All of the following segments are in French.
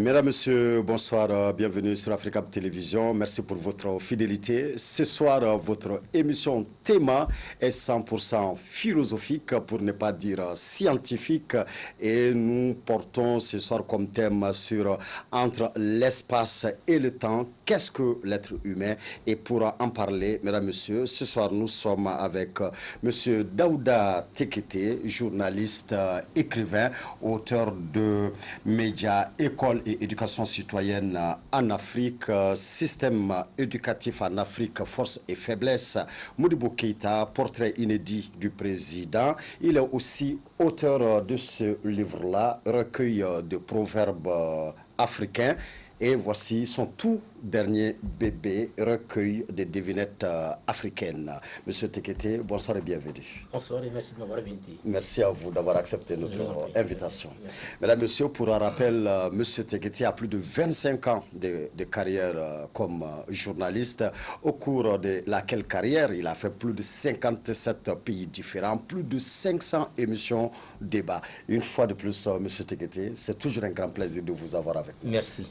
Mesdames, Messieurs, bonsoir, bienvenue sur Africa Télévision. Merci pour votre fidélité. Ce soir, votre émission Théma est 100% philosophique, pour ne pas dire scientifique. Et nous portons ce soir comme thème sur entre l'espace et le temps. Qu'est-ce que l'être humain? Et pour en parler, Mesdames, Messieurs, ce soir, nous sommes avec Monsieur Daouda Tekete, journaliste, écrivain, auteur de médias, école et éducation citoyenne en Afrique, système éducatif en Afrique, force et faiblesse. Modibo Keïta, portrait inédit du président. Il est aussi auteur de ce livre-là, recueil de proverbes africains. Et voici son tout dernier bébé, recueil des devinettes africaines. Monsieur Tekete, bonsoir et bienvenue. Bonsoir et merci de m'avoir invité. Merci à vous d'avoir accepté notre invitation. Merci. Mesdames, Messieurs, pour un rappel, Monsieur Tekete a plus de 25 ans de carrière comme journaliste, au cours de laquelle carrière il a fait plus de 57 pays différents, plus de 500 émissions, débats. Une fois de plus, Monsieur Tekete, c'est toujours un grand plaisir de vous avoir avec nous. Merci.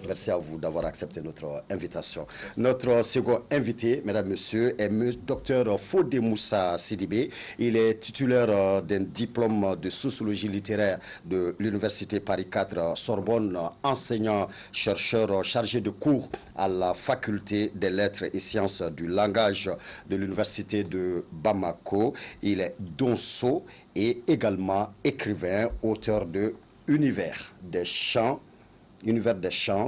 Merci à vous d'avoir accepté notre invitation. Notre second invité, mesdames, messieurs, est M. Dr Fodé Moussa Sidibé. Il est titulaire d'un diplôme de sociologie littéraire de l'Université Paris 4 Sorbonne, enseignant-chercheur chargé de cours à la faculté des lettres et sciences du langage de l'Université de Bamako. Il est donso et également écrivain, auteur de Univers des chants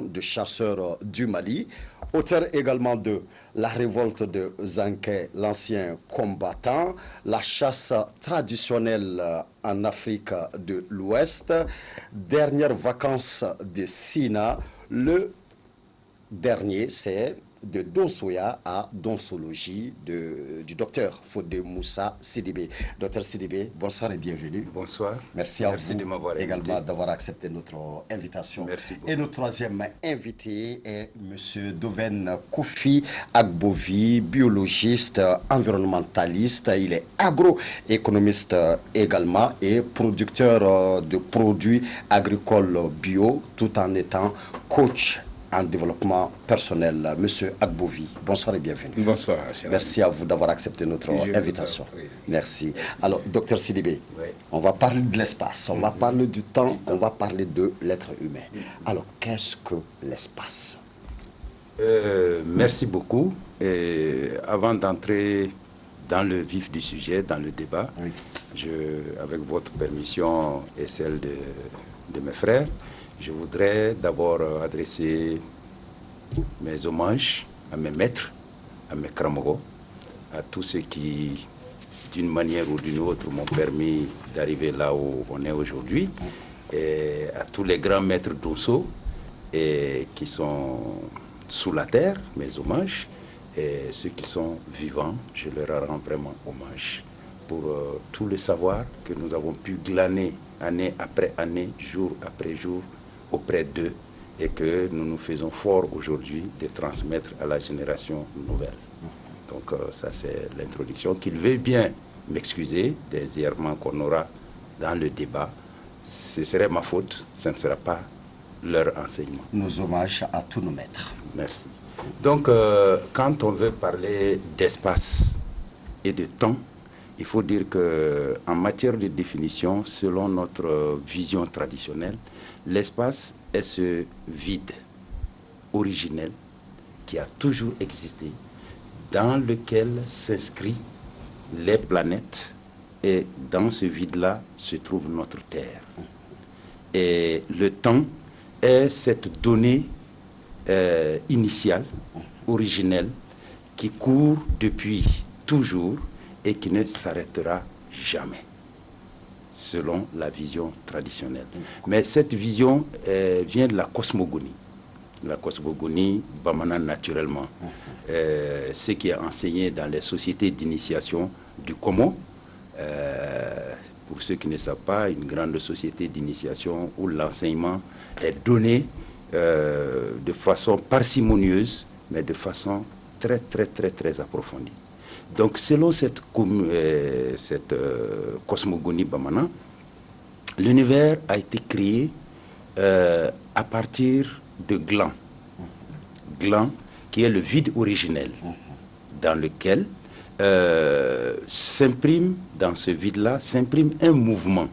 de chasseurs du Mali, auteur également de La révolte de Zanké, l'ancien combattant, La chasse traditionnelle en Afrique de l'Ouest, Dernières vacances de Sina. Le dernier, c'est de Donsoya à Donsologie du docteur Fodé Moussa Sidibé. Docteur Sidibé, bonsoir et bienvenue. Bonsoir. Merci à Merci vous de m'avoir également d'avoir accepté notre invitation. Merci beaucoup. Et notre troisième invité est M. Doven Kofi Agbovi, biologiste, environnementaliste. Il est agroéconomiste également et producteur de produits agricoles bio, tout en étant coach en développement personnel. Monsieur Agbovi, bonsoir et bienvenue. Bonsoir. Merci à vous d'avoir accepté notre invitation. Merci. Alors, docteur Sidibé, on va parler de l'espace, on va parler du temps, on va parler de l'être humain. Alors, qu'est-ce que l'espace? Merci beaucoup. Et avant d'entrer dans le vif du sujet, dans le débat, avec votre permission et celle de mes frères, je voudrais d'abord adresser mes hommages à mes maîtres, à mes kramogos, à tous ceux qui, d'une manière ou d'une autre, m'ont permis d'arriver là où on est aujourd'hui, et à tous les grands maîtres d'Osso qui sont sous la terre, mes hommages, et ceux qui sont vivants, je leur rends vraiment hommage pour tout le savoir que nous avons pu glaner année après année, jour après jour, auprès d'eux, et que nous nous faisons fort aujourd'hui de transmettre à la génération nouvelle. Donc ça c'est l'introduction. Qu'ils veuillent bien m'excuser des errements qu'on aura dans le débat. Ce serait ma faute, ce ne sera pas leur enseignement. Nos hommages à tous nos maîtres. Merci. Donc quand on veut parler d'espace et de temps, il faut dire qu'en matière de définition, selon notre vision traditionnelle, l'espace est ce vide originel qui a toujours existé, dans lequel s'inscrivent les planètes, et dans ce vide-là se trouve notre Terre. Et le temps est cette donnée initiale, originelle, qui court depuis toujours et qui ne s'arrêtera jamais, selon la vision traditionnelle. Mais cette vision vient de la cosmogonie. La cosmogonie, Bamana naturellement. Ce qui est enseigné dans les sociétés d'initiation du Komo. Pour ceux qui ne savent pas, une grande société d'initiation où l'enseignement est donné de façon parcimonieuse, mais de façon très, très, très, très approfondie. Donc, selon cette cosmogonie Bamana, l'univers a été créé à partir de gland. Gland qui est le vide originel, dans lequel s'imprime, dans ce vide-là, s'imprime un mouvement,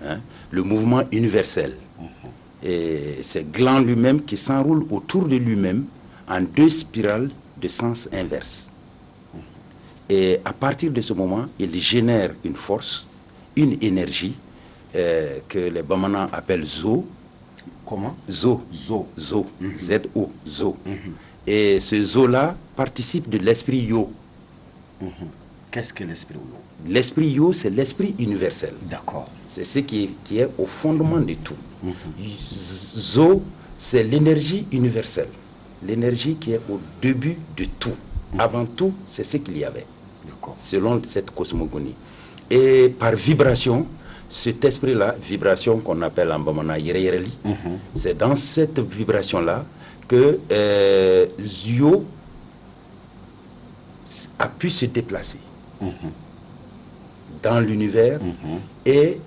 hein, le mouvement universel. Et c'est gland lui-même qui s'enroule autour de lui-même en 2 spirales de sens inverse. Et à partir de ce moment, il génère une force, une énergie que les Bamana appellent Zo. Comment? Zo. Zo. Zo. Z-O. Zo. Et ce Zo-là participe de l'esprit Yo. Qu'est-ce que l'esprit Yo? L'esprit Yo, c'est l'esprit universel. D'accord. C'est ce qui est au fondement de tout. Zo, c'est l'énergie universelle. L'énergie qui est au début de tout. Avant tout, c'est ce qu'il y avait. Selon cette cosmogonie. Et par vibration, cet esprit-là, vibration qu'on appelle en Bamana Yereyereli, c'est dans cette vibration-là que Zio a pu se déplacer dans l'univers et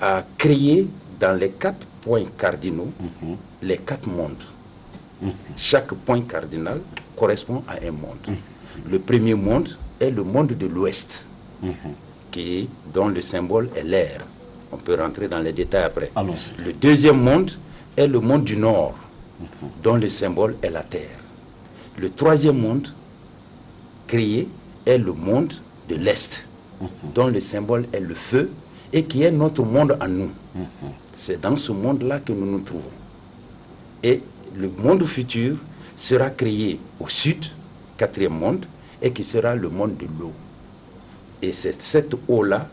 a créé dans les 4 points cardinaux les 4 mondes. Chaque point cardinal correspond à un monde. Le premier monde est le monde de l'Ouest, dont le symbole est l'air. On peut rentrer dans les détails après. Allons-y. Le deuxième monde est le monde du Nord, dont le symbole est la terre. Le troisième monde créé est le monde de l'Est, dont le symbole est le feu et qui est notre monde à nous. C'est dans ce monde-là que nous nous trouvons. Et le monde futur sera créé au sud, 4e monde, et qui sera le monde de l'eau. Et c'est cette eau-là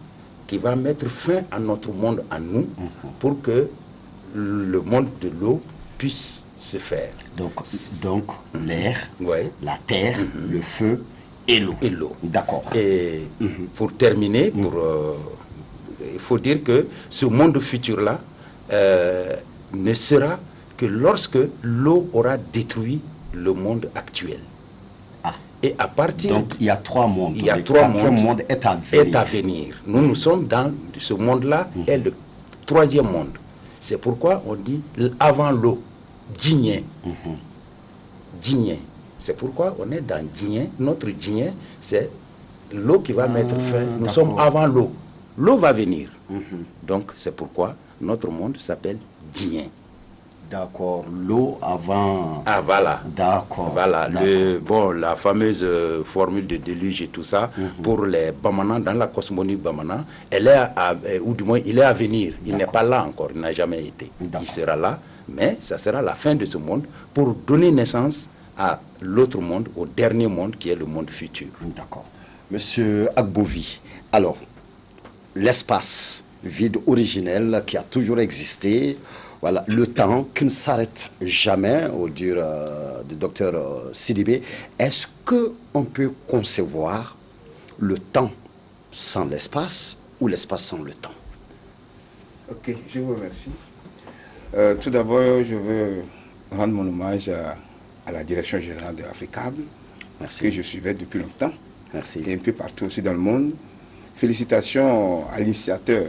qui va mettre fin à notre monde à nous pour que le monde de l'eau puisse se faire. Donc l'air, la terre, le feu et l'eau. D'accord. Et pour terminer, il faut dire que ce monde futur-là ne sera que lorsque l'eau aura détruit le monde actuel. Et à partir... Donc il y a 3 mondes. Il y a 3 mondes. Monde est à venir. Nous sommes dans ce monde-là, est le 3e monde. C'est pourquoi on dit avant l'eau, Djinien. Djinien. C'est pourquoi on est dans Djinien. Notre Djinien, c'est l'eau qui va mettre fin. Nous sommes avant l'eau. L'eau va venir. Donc c'est pourquoi notre monde s'appelle Djinien. D'accord, l'eau avant... Ah voilà. D'accord. Voilà, la fameuse formule de déluge et tout ça, pour les Bamana, dans la cosmogonie Bamana, elle est ou du moins il est à venir. Il n'est pas là encore, il n'a jamais été. Il sera là, mais ça sera la fin de ce monde pour donner naissance à l'autre monde, au dernier monde qui est le monde futur. D'accord. Monsieur Agbovi, alors, l'espace vide originel qui a toujours existé, voilà, le temps qui ne s'arrête jamais, au dire du docteur Sidibé, est-ce qu'on peut concevoir le temps sans l'espace ou l'espace sans le temps? Ok, je vous remercie. Tout d'abord, je veux rendre mon hommage à la direction générale de Africable, que je suivais depuis longtemps. Merci. Et un peu partout aussi dans le monde. Félicitations à l'initiateur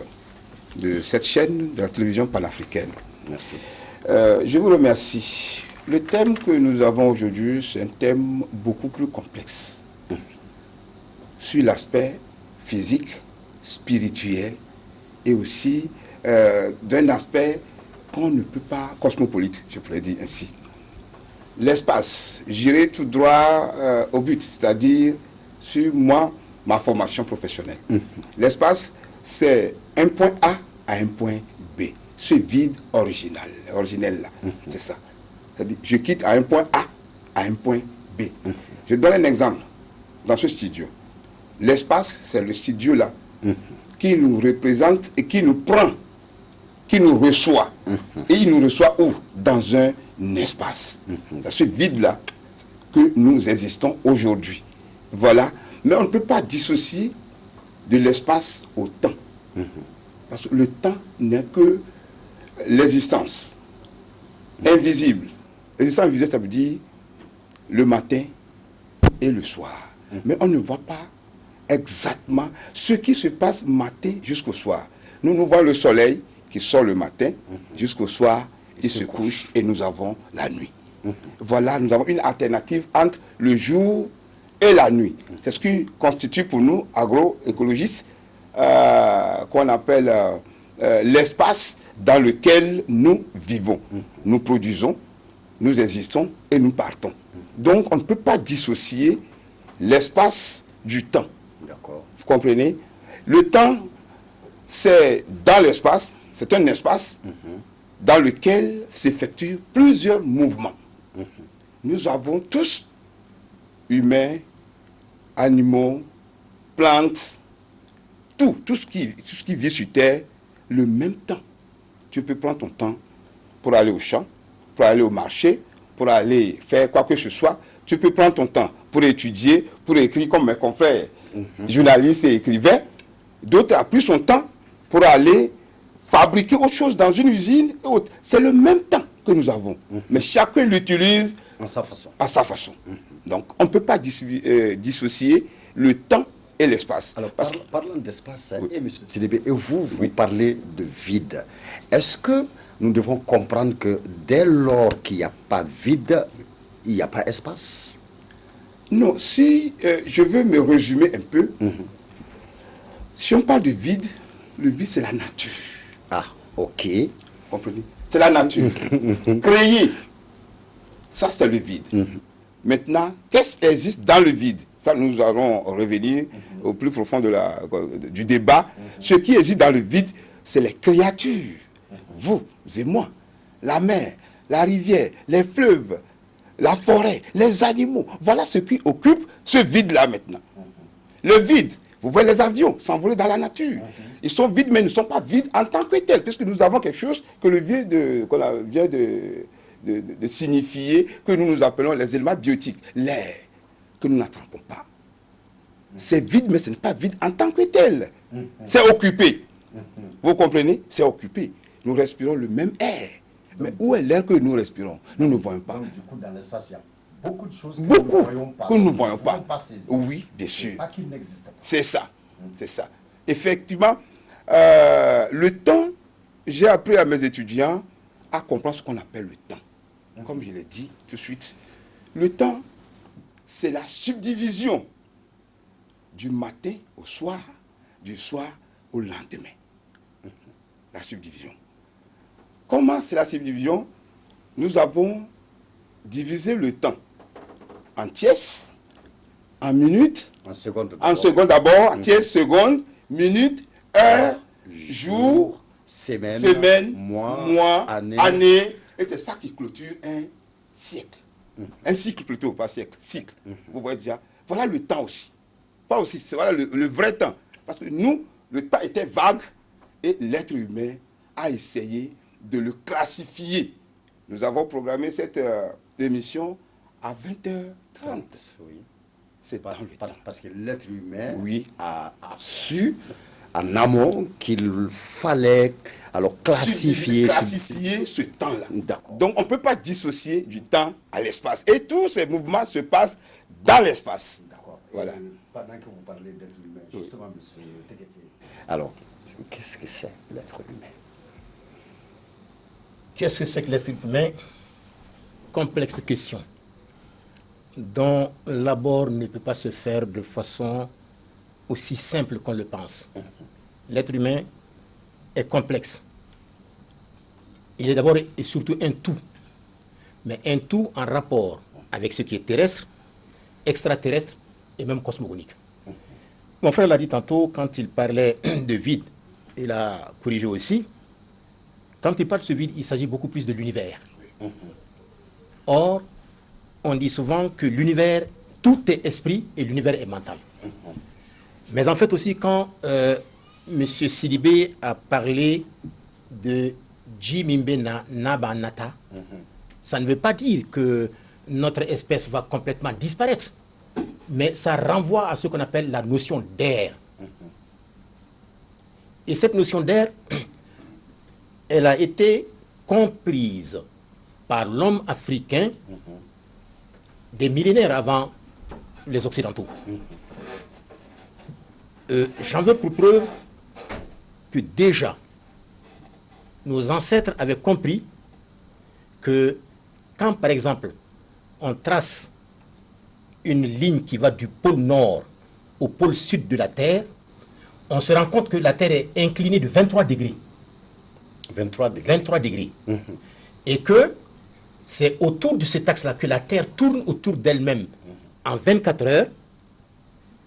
de cette chaîne de la télévision panafricaine. Merci. Je vous remercie. Le thème que nous avons aujourd'hui, c'est un thème beaucoup plus complexe. Sur l'aspect physique, spirituel et aussi d'un aspect qu'on ne peut pas, cosmopolite, je pourrais dire ainsi. L'espace, j'irai tout droit au but, c'est-à-dire sur moi, ma formation professionnelle. L'espace, c'est un point A à un point B. Ce vide originel là, c'est ça. C'est-à-dire, je quitte à un point A à un point B. Je donne un exemple. Dans ce studio, l'espace, c'est le studio là qui nous représente et qui nous prend, qui nous reçoit. Et il nous reçoit où? Dans un espace. C'est ce vide là que nous existons aujourd'hui. Voilà. Mais on ne peut pas dissocier de l'espace au temps. Parce que le temps n'est que l'existence invisible. L'existence invisible, ça veut dire le matin et le soir. Mais on ne voit pas exactement ce qui se passe matin jusqu'au soir. Nous voyons le soleil qui sort le matin, jusqu'au soir, il se couche et nous avons la nuit. Voilà, nous avons une alternative entre le jour et la nuit. C'est ce qui constitue pour nous, agroécologistes, qu'on appelle l'espace dans lequel nous vivons. Nous produisons, nous existons et nous partons. Donc, on ne peut pas dissocier l'espace du temps. D'accord. Vous comprenez? Le temps, c'est dans l'espace, c'est un espace dans lequel s'effectuent plusieurs mouvements. Nous avons tous, humains, animaux, plantes, tout ce qui vit sur Terre, le même temps. Tu peux prendre ton temps pour aller au champ, pour aller au marché, pour aller faire quoi que ce soit. Tu peux prendre ton temps pour étudier, pour écrire comme mes confrères, journalistes et écrivains. D'autres ont pris son temps pour aller fabriquer autre chose dans une usine et autres. C'est le même temps que nous avons. Mais chacun l'utilise À sa façon. à sa façon. Donc, on ne peut pas dissocier le temps et l'espace. Alors, parlant d'espace, et M. Sidibé, et vous parlez de vide. Est-ce que nous devons comprendre que dès lors qu'il n'y a pas vide, il n'y a pas espace? Non, si je veux me résumer un peu, si on parle de vide, le vide c'est la nature. Ah, ok. Comprenez? C'est la nature. Créer, ça c'est le vide. Maintenant, qu'est-ce qui existe dans le vide? Ça, nous allons revenir au plus profond du débat. Ce qui existe dans le vide, c'est les créatures. Vous et moi, la mer, la rivière, les fleuves, la forêt, les animaux. Voilà ce qui occupe ce vide-là maintenant. Le vide, vous voyez les avions s'envoler dans la nature. Ils sont vides, mais ils ne sont pas vides en tant que tels, puisque nous avons quelque chose que le vient de signifier, que nous appelons les éléments biotiques. L'air, que nous n'attrapons pas. C'est vide, mais ce n'est pas vide en tant que tel. C'est occupé. Vous comprenez? C'est occupé. Nous respirons le même air. Mais où est l'air que nous respirons? Nous ne voyons pas. Donc, du coup, dans l'espace, il y a beaucoup de choses Beaucoup que nous ne voyons pas. Oui, bien sûr. Pas qu'il n'existe pas. C'est ça. C'est ça. Effectivement, le temps, j'ai appris à mes étudiants à comprendre ce qu'on appelle le temps. Comme je l'ai dit tout de suite, le temps, c'est la subdivision du matin au soir, du soir au lendemain. La subdivision. Comment c'est la subdivision? Nous avons divisé le temps en tiers, en minutes, En seconde d'abord, tiers, seconde, minute, heure, jour, semaine, mois, année. Et c'est ça qui clôture un siècle. Un cycle plutôt, pas siècle, cycle. Vous voyez déjà. Voilà le temps aussi. Pas aussi, c'est voilà le vrai temps. Parce que nous, le temps était vague et l'être humain a essayé de le classifier. Nous avons programmé cette émission à 20h30. Oui. C'est dans le temps. Parce que l'être humain Oui. a su en amont qu'il fallait alors classifier ce temps-là. D'accord. Donc on ne peut pas dissocier du temps à l'espace. Et tous ces mouvements se passent dans l'espace. D'accord. Voilà. Pendant que vous parlez d'être humain, justement, monsieur Tekete. Alors, qu'est-ce que c'est l'être humain? Qu'est-ce que c'est que l'être humain? Complexe question, dont l'abord ne peut pas se faire de façon aussi simple qu'on le pense. L'être humain est complexe. Il est d'abord et surtout un tout, mais un tout en rapport avec ce qui est terrestre, extraterrestre et même cosmogonique. Mon frère l'a dit tantôt quand il parlait de vide, il a corrigé aussi. Quand il parle de ce vide, il s'agit beaucoup plus de l'univers. Or, on dit souvent que l'univers, tout est esprit et l'univers est mental. Mais en fait aussi, quand M. Sidibé a parlé de Jimimbe Nabanata, ça ne veut pas dire que notre espèce va complètement disparaître, mais ça renvoie à ce qu'on appelle la notion d'air. Et cette notion d'air, elle a été comprise par l'homme africain des millénaires avant les Occidentaux. J'en veux pour preuve que déjà, nos ancêtres avaient compris que quand, par exemple, on trace une ligne qui va du pôle nord au pôle sud de la Terre, on se rend compte que la Terre est inclinée de 23 degrés. 23 degrés. 23 degrés. Et que c'est autour de cet axe-là que la Terre tourne autour d'elle-même en 24 heures,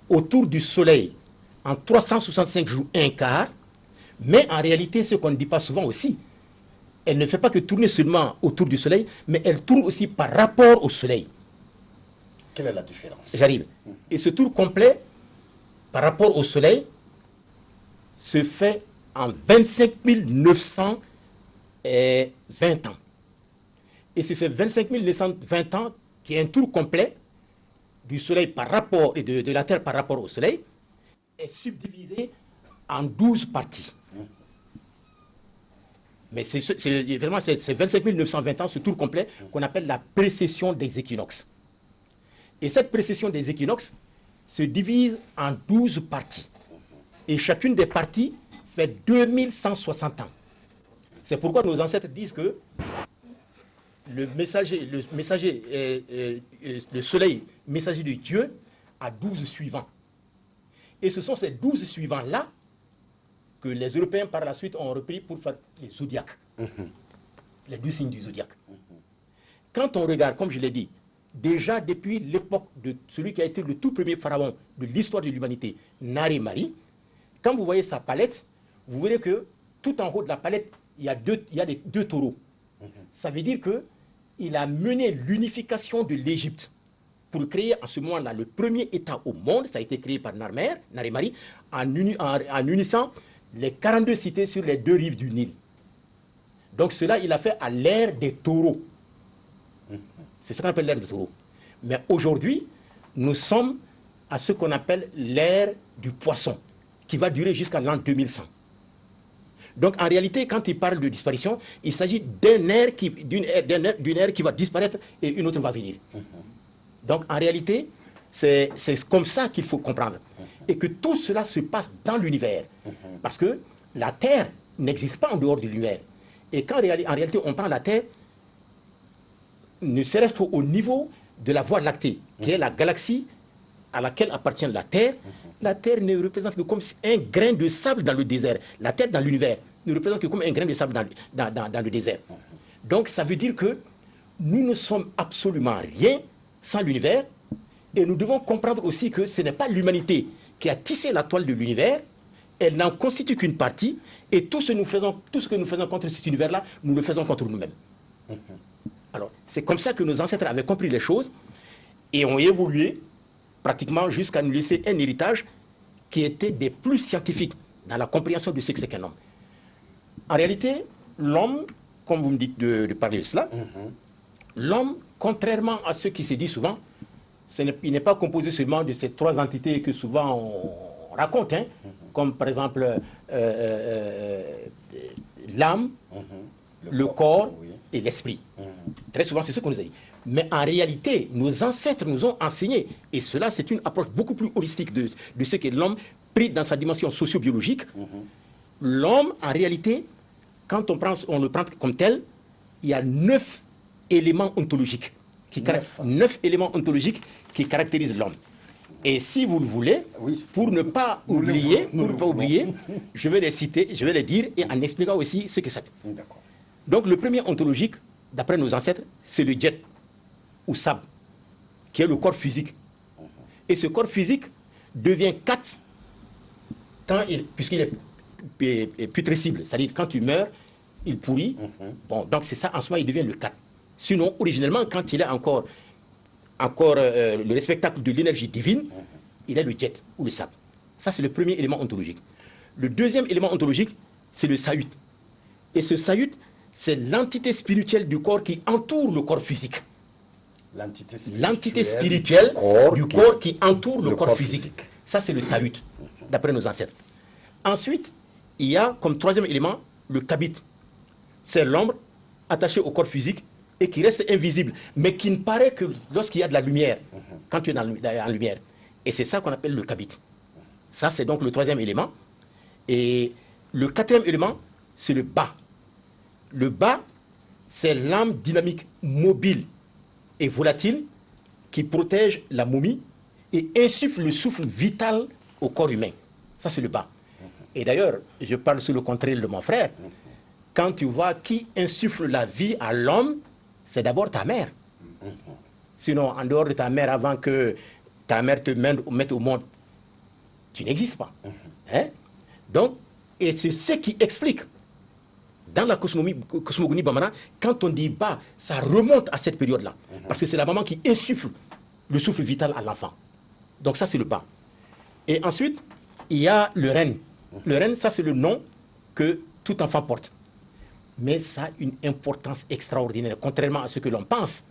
autour du Soleil en 365 jours, un quart. Mais en réalité, ce qu'on ne dit pas souvent aussi, elle ne fait pas que tourner seulement autour du Soleil, mais elle tourne aussi par rapport au Soleil. Quelle est la différence? J'arrive. Et ce tour complet, par rapport au Soleil, se fait en 25 920 ans. Et c'est ce 25 920 ans qui est un tour complet du Soleil par rapport, et de la Terre par rapport au Soleil, est subdivisé en 12 parties. Mais c'est vraiment ces 25 920 ans, ce tour complet, qu'on appelle la précession des équinoxes. Et cette précession des équinoxes se divise en 12 parties. Et chacune des parties fait 2160 ans. C'est pourquoi nos ancêtres disent que le soleil, messager de Dieu, a 12 suivants. Et ce sont ces 12 suivants-là que les Européens par la suite ont repris pour faire les zodiaques. Les 12 signes du zodiaque. Quand on regarde, comme je l'ai dit, déjà depuis l'époque de celui qui a été le tout premier pharaon de l'histoire de l'humanité, Nari Mari, quand vous voyez sa palette, vous verrez que tout en haut de la palette, il y a deux taureaux. Ça veut dire qu'il a mené l'unification de l'Égypte pour créer à ce moment-là le premier État au monde. Ça a été créé par Nari Mari, en unissant les 42 cités sur les deux rives du Nil. Donc cela, il a fait à l'ère des taureaux. C'est ce qu'on appelle l'ère des taureaux. Mais aujourd'hui, nous sommes à ce qu'on appelle l'ère du poisson, qui va durer jusqu'à l'an 2100. Donc en réalité, quand il parle de disparition, il s'agit d'une ère qui va disparaître et une autre va venir. Donc en réalité, c'est comme ça qu'il faut comprendre. Et que tout cela se passe dans l'univers. Parce que la Terre n'existe pas en dehors de l'univers. Et quand en réalité on prend la Terre, ne serait-ce qu'au niveau de la Voie lactée, qui est la galaxie à laquelle appartient la Terre ne représente que comme un grain de sable dans le désert. La Terre dans l'univers ne représente que comme un grain de sable dans le désert. Donc ça veut dire que nous ne sommes absolument rien sans l'univers, et nous devons comprendre aussi que ce n'est pas l'humanité qui a tissé la toile de l'univers, elle n'en constitue qu'une partie, et tout ce que nous faisons contre cet univers-là, nous le faisons contre nous-mêmes. Alors, c'est comme ça que nos ancêtres avaient compris les choses et ont évolué pratiquement jusqu'à nous laisser un héritage qui était des plus scientifiques dans la compréhension de ce que c'est qu'un homme. En réalité, l'homme, comme vous me dites de parler de cela, l'homme, contrairement à ce qui se dit souvent, il n'est pas composé seulement de ces trois entités que souvent on raconte, comme par exemple l'âme, le corps et l'esprit. Très souvent, c'est ce qu'on nous a dit. Mais en réalité, nos ancêtres nous ont enseigné, et cela, c'est une approche beaucoup plus holistique de ce qu'est l'homme pris dans sa dimension socio-biologique. L'homme, en réalité, quand on le prend comme tel, il y a 9 éléments ontologiques, 9 éléments ontologiques qui caractérisent l'homme. Et si vous le voulez, pour ne pas oublier, je vais les citer, je vais les dire, et en expliquant aussi ce que c'est. Donc le premier ontologique, d'après nos ancêtres, c'est le jet, ou sable, qui est le corps physique. Et ce corps physique devient 4 puisqu'il est putrescible, c'est-à-dire quand tu meurs, il pourrit. Bon, donc c'est ça, en ce moment, il devient le 4. Sinon, originellement, quand il est encore le spectacle de l'énergie divine, il est le jet, ou le sable. Ça, c'est le premier élément ontologique. Le deuxième élément ontologique, c'est le saïd. Et ce saïd, c'est l'entité spirituelle du corps qui entoure le corps physique. L'entité spirituelle du corps qui entoure le corps physique. Ça, c'est le saïd, d'après nos ancêtres. Ensuite, il y a comme troisième élément le kabit. C'est l'ombre attachée au corps physique et qui reste invisible, mais qui ne paraît que lorsqu'il y a de la lumière, quand tu es en lumière. Et c'est ça qu'on appelle le kabit. Ça, c'est donc le troisième élément. Et le quatrième élément, c'est le ba. Le Ba, c'est l'âme dynamique, mobile et volatile qui protège la momie et insuffle le souffle vital au corps humain. Ça, c'est le Ba. Et d'ailleurs, je parle sur le contraire de mon frère. Quand tu vois qui insuffle la vie à l'homme, c'est d'abord ta mère. Sinon, en dehors de ta mère, avant que ta mère te mette au monde, tu n'existes pas. Hein? Donc, et c'est ce qui explique, dans la cosmogonie Bamana, quand on dit Ba, ça remonte à cette période-là. Parce que c'est la maman qui insuffle le souffle vital à l'enfant. Donc ça, c'est le Ba. Et ensuite, il y a le Ren. Le Ren, ça, c'est le nom que tout enfant porte. Mais ça a une importance extraordinaire, contrairement à ce que l'on pense.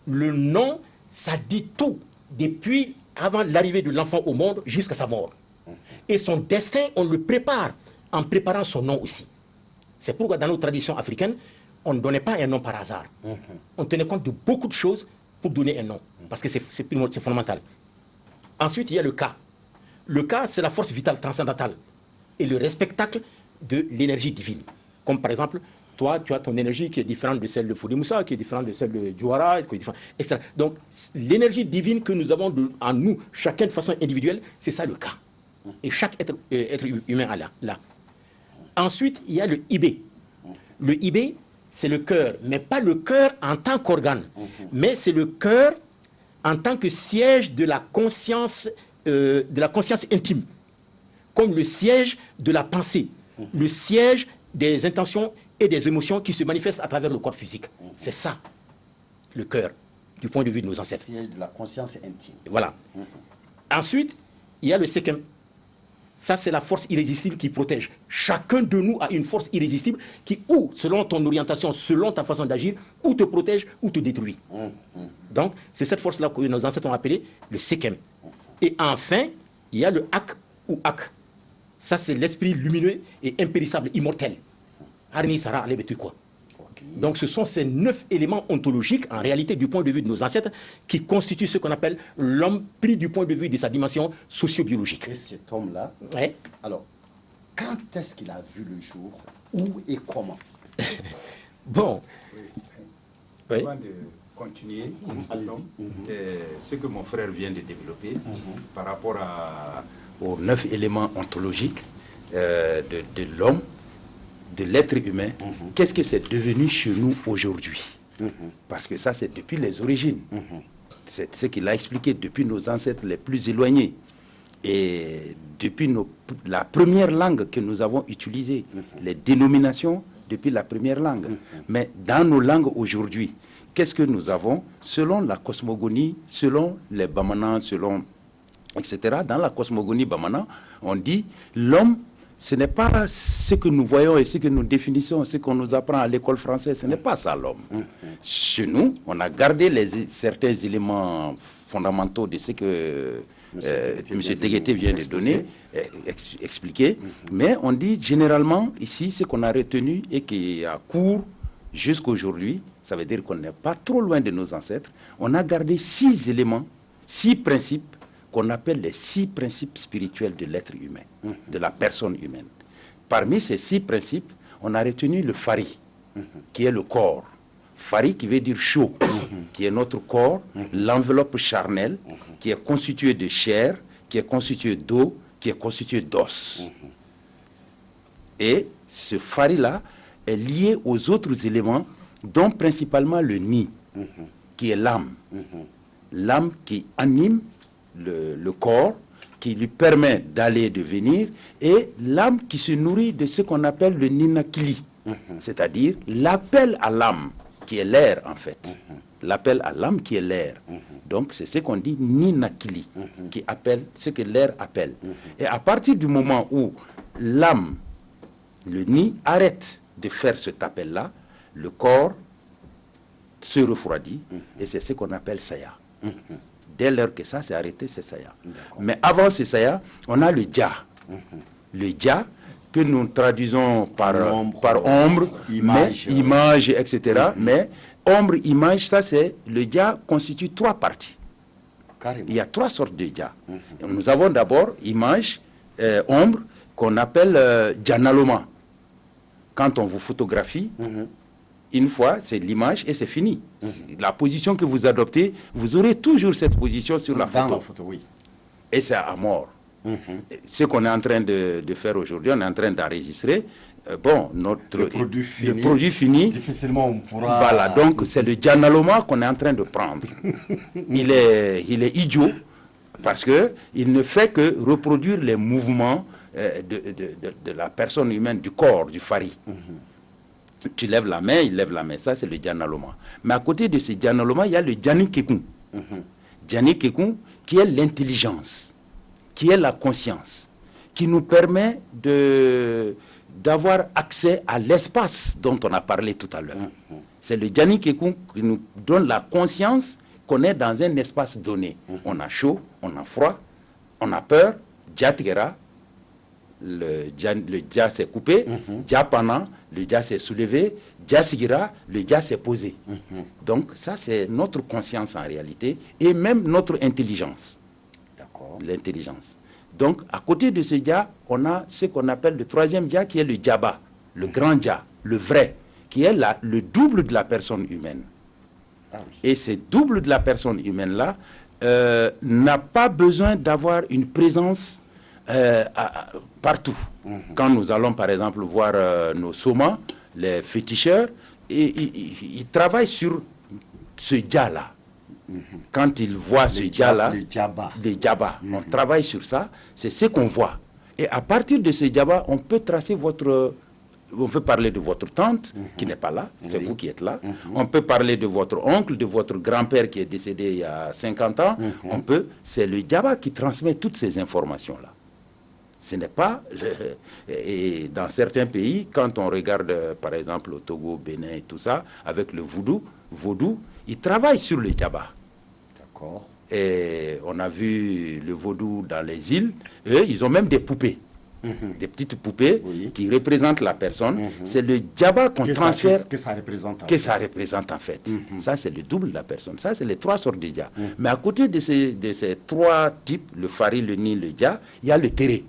Le nom, ça dit tout, depuis avant l'arrivée de l'enfant au monde jusqu'à sa mort. Et son destin, on le prépare en préparant son nom aussi. C'est pourquoi dans nos traditions africaines, on ne donnait pas un nom par hasard. On tenait compte de beaucoup de choses pour donner un nom, parce que c'est fondamental. Ensuite, il y a le Ka. Le Ka, c'est la force vitale transcendantale et le spectacle de l'énergie divine. Comme par exemple, toi, tu as ton énergie qui est différente de celle de Fodé Moussa, qui est différente de celle de Diouara, etc. Donc, l'énergie divine que nous avons en nous, chacun de façon individuelle, c'est ça le Ka. Et chaque être humain a là. Ensuite, il y a le Ibé. Le Ibé, c'est le cœur, mais pas le cœur en tant qu'organe, mais c'est le cœur en tant que siège de la conscience intime, comme le siège de la pensée, le siège des intentions et des émotions qui se manifestent à travers le corps physique. C'est ça, le cœur, du point de vue de nos ancêtres. Le siège de la conscience intime. Voilà. Ensuite, il y a le Sekem. Ça, c'est la force irrésistible qui protège. Chacun de nous a une force irrésistible qui, ou selon ton orientation, selon ta façon d'agir, ou te protège, ou te détruit. Donc, c'est cette force-là que nos ancêtres ont appelée le Sekem. Et enfin, il y a le Ak ou Ak. Ça, c'est l'esprit lumineux et impérissable, immortel. Harni Sara Alebetu quoi. Donc ce sont ces 9 éléments ontologiques, en réalité du point de vue de nos ancêtres, qui constituent ce qu'on appelle l'homme pris du point de vue de sa dimension socio-biologique. Et cet homme-là, ouais. Alors, quand est-ce qu'il a vu le jour? Où et comment? Bon. Oui. Avant de continuer, ce que mon frère vient de développer par rapport aux 9 éléments ontologiques de l'homme, de l'être humain, qu'est-ce que c'est devenu chez nous aujourd'hui? Parce que ça, c'est depuis les origines. C'est ce qu'il a expliqué depuis nos ancêtres les plus éloignés. Et depuis la première langue que nous avons utilisée, les dénominations depuis la première langue. Mais dans nos langues aujourd'hui, qu'est-ce que nous avons? Selon la cosmogonie, selon les Bamana, selon, etc., dans la cosmogonie Bamana, on dit l'homme, ce n'est pas ce que nous voyons et ce que nous définissons, ce qu'on nous apprend à l'école française, ce n'est pas ça l'homme. Chez nous, on a gardé certains éléments fondamentaux de ce que M. Teguete vient de donner, expliquer, mais on dit généralement ici, ce qu'on a retenu et qui a cours jusqu'à aujourd'hui, ça veut dire qu'on n'est pas trop loin de nos ancêtres, on a gardé 6 éléments, 6 principes, qu'on appelle les 6 principes spirituels de l'être humain, de la personne humaine. Parmi ces 6 principes, on a retenu le Fari, qui est le corps. Fari qui veut dire chaud, qui est notre corps, l'enveloppe charnelle, qui est constituée de chair, qui est constituée d'eau, qui est constituée d'os. Et ce Fari-là est lié aux autres éléments, dont principalement le Ni, qui est l'âme. L'âme qui anime le corps, qui lui permet d'aller et de venir, et l'âme qui se nourrit de ce qu'on appelle le Ninakili, c'est-à-dire l'appel à l'âme, qui est l'air en fait. L'appel à l'âme qui est l'air. Donc c'est ce qu'on dit Ninakili, qui appelle ce que l'air appelle. Et à partir du moment où l'âme, le Ni, arrête de faire cet appel-là, le corps se refroidit, et c'est ce qu'on appelle Saya. Dès lors que ça s'est arrêté, c'est Saya. Mais avant ce Saya, on a le Dja. Le Dja, que nous traduisons par ombre, image, etc. Mais ombre, image, ça c'est, le Dja constitue 3 parties. Carrément. Il y a 3 sortes de Dja. Nous avons d'abord image, ombre, qu'on appelle Djanaloma. quand on vous photographie, une fois, c'est l'image et c'est fini. La position que vous adoptez, vous aurez toujours cette position sur la photo. Oui. Et c'est à mort. Ce qu'on est en train de faire aujourd'hui, on est en train d'enregistrer. Bon, le produit fini, difficilement on pourra... Voilà, donc c'est le Djanaloma qu'on est en train de prendre. Il est idiot parce qu'il ne fait que reproduire les mouvements de la personne humaine, du corps, du fari. Tu lèves la main, il lève la main. Ça, c'est le Djanaloma. Mais à côté de ce Djanaloma, il y a le Djani Kekun. Djani Kekun, qui est l'intelligence, qui est la conscience, qui nous permet d'avoir accès à l'espace dont on a parlé tout à l'heure. C'est le Djani Kekun qui nous donne la conscience qu'on est dans un espace donné. On a chaud, on a froid, on a peur, Djatigera, le Dja s'est coupé, Djapana, le Dja s'est soulevé, Djasigira, le Dja s'est posé. Donc ça c'est notre conscience en réalité et même notre intelligence. L'intelligence. Donc à côté de ce Dja, on a ce qu'on appelle le troisième Dja qui est le Djaba, le grand Dja, le vrai, qui est le double de la personne humaine. Et ce double de la personne humaine-là n'a pas besoin d'avoir une présence partout. Quand nous allons par exemple voir nos somas, les féticheurs, ils travaillent sur ce Dja-là. Quand ils voient ce Dja-là, les Djaba, on travaille sur ça, c'est ce qu'on voit. Et à partir de ce Djaba, on peut tracer on peut parler de votre tante qui n'est pas là, c'est vous qui êtes là. On peut parler de votre oncle, de votre grand-père qui est décédé il y a 50 ans. C'est le Djaba qui transmet toutes ces informations-là. Ce n'est pas... Et dans certains pays, quand on regarde par exemple au Togo, Bénin et tout ça, avec le vaudou, ils travaillent sur le Djaba. D'accord. Et on a vu le vaudou dans les îles, eux, ils ont même des poupées. Des petites poupées qui représentent la personne. C'est le Djaba qu'on transfère. Que ça représente en fait. Ça, c'est le double de la personne. Ça, c'est les trois sortes de Dja. Mais à côté de ces trois types, le Fari, le Ni, le Dja, il y a le Téré.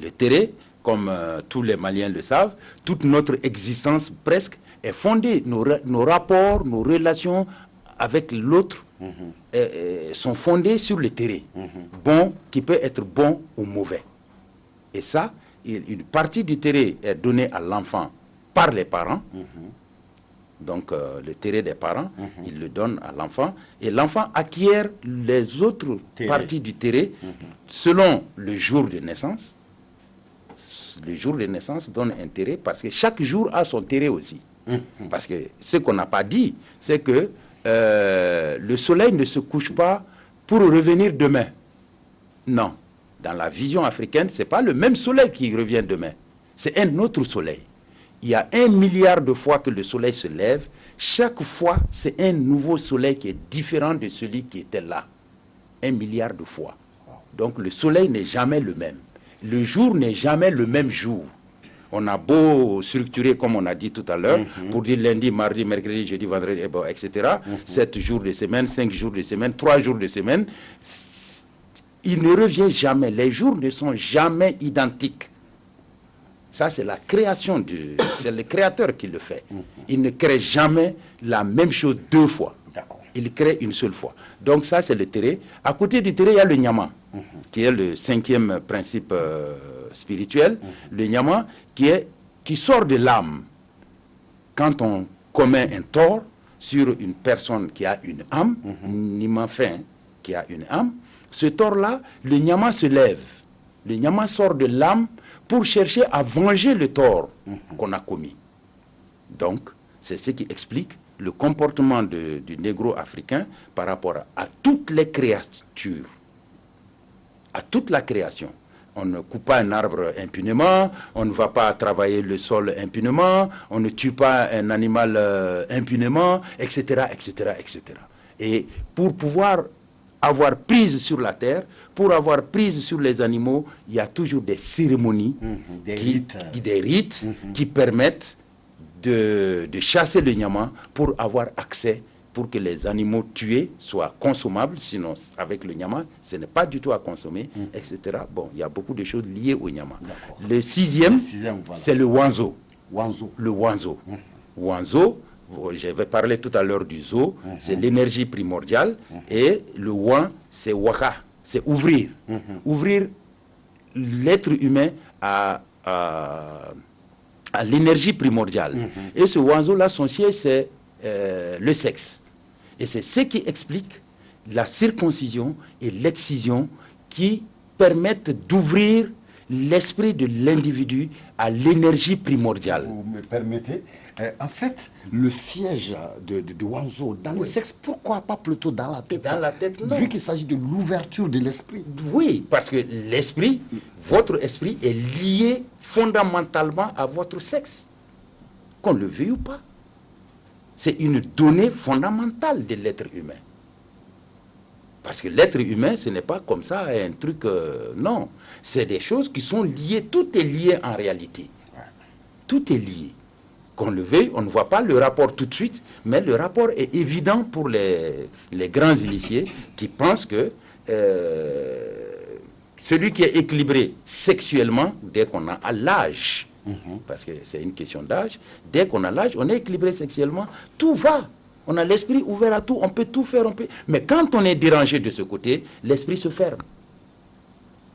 Le Téré, comme tous les Maliens le savent, toute notre existence presque est fondée. Nos rapports, nos relations avec l'autre sont fondés sur le Téré. Bon, qui peut être bon ou mauvais. Et ça, une partie du Téré est donnée à l'enfant par les parents. Donc, le Téré des parents, il le donne à l'enfant. Et l'enfant acquiert les autres parties du Téré selon le jour de naissance. Le jour de naissance donne un Téré parce que chaque jour a son Téré aussi. Parce que ce qu'on n'a pas dit, c'est que le soleil ne se couche pas pour revenir demain. Non. Dans la vision africaine, ce n'est pas le même soleil qui revient demain. C'est un autre soleil. Il y a 1 milliard de fois que le soleil se lève. Chaque fois, c'est un nouveau soleil qui est différent de celui qui était là. 1 milliard de fois. Donc le soleil n'est jamais le même. Le jour n'est jamais le même jour. On a beau structurer, comme on a dit tout à l'heure, pour dire lundi, mardi, mercredi, jeudi, vendredi, etc. 7 jours de semaine, 5 jours de semaine, 3 jours de semaine. Il ne revient jamais. Les jours ne sont jamais identiques. Ça, c'est la création c'est le créateur qui le fait. Il ne crée jamais la même chose 2 fois. Il crée une seule fois. Donc ça, c'est le Téré. À côté du Téré, il y a le Nyama, qui est le 5e principe spirituel. Le Nyama, qui sort de l'âme. Quand on commet un tort sur une personne qui a une âme, Nima fin, qui a une âme, ce tort-là, le Nyama se lève. Le Nyama sort de l'âme pour chercher à venger le tort qu'on a commis. Donc, c'est ce qui explique le comportement du négro africain par rapport à toutes les créatures, à toute la création. On ne coupe pas un arbre impunément, on ne va pas travailler le sol impunément, on ne tue pas un animal impunément, etc., etc., etc. Et pour pouvoir avoir prise sur la terre, pour avoir prise sur les animaux, il y a toujours des cérémonies, des rites qui permettent de chasser le Nyama pour avoir accès pour que les animaux tués soient consommables, sinon avec le nyama, ce n'est pas du tout à consommer, etc. Bon, il y a beaucoup de choses liées au nyama. Le sixième, voilà. c'est le wanzo. Wanzo. Le wanzo. Wanzo, j'avais parlé tout à l'heure du zo, c'est l'énergie primordiale, et le wan, c'est waka, c'est ouvrir. Ouvrir l'être humain à l'énergie primordiale. Et ce oiseau-là, son siège, c'est le sexe. Et c'est ce qui explique la circoncision et l'excision qui permettent d'ouvrir l'esprit de l'individu à l'énergie primordiale. Vous me permettez, en fait, le siège de Wanzo dans le sexe, pourquoi pas plutôt dans la tête? Dans la tête, non. Vu qu'il s'agit de l'ouverture de l'esprit. Oui, parce que l'esprit, votre esprit est lié fondamentalement à votre sexe. Qu'on le veuille ou pas. C'est une donnée fondamentale de l'être humain. Parce que l'être humain, ce n'est pas comme ça un truc... non, c'est des choses qui sont liées. Tout est lié en réalité. Tout est lié. Qu'on le veuille, on ne voit pas le rapport tout de suite, mais le rapport est évident pour les grands initiés qui pensent que celui qui est équilibré sexuellement, dès qu'on a l'âge, parce que c'est une question d'âge, dès qu'on a l'âge, on est équilibré sexuellement, tout va. On a l'esprit ouvert à tout, on peut tout faire, mais quand on est dérangé de ce côté, l'esprit se ferme.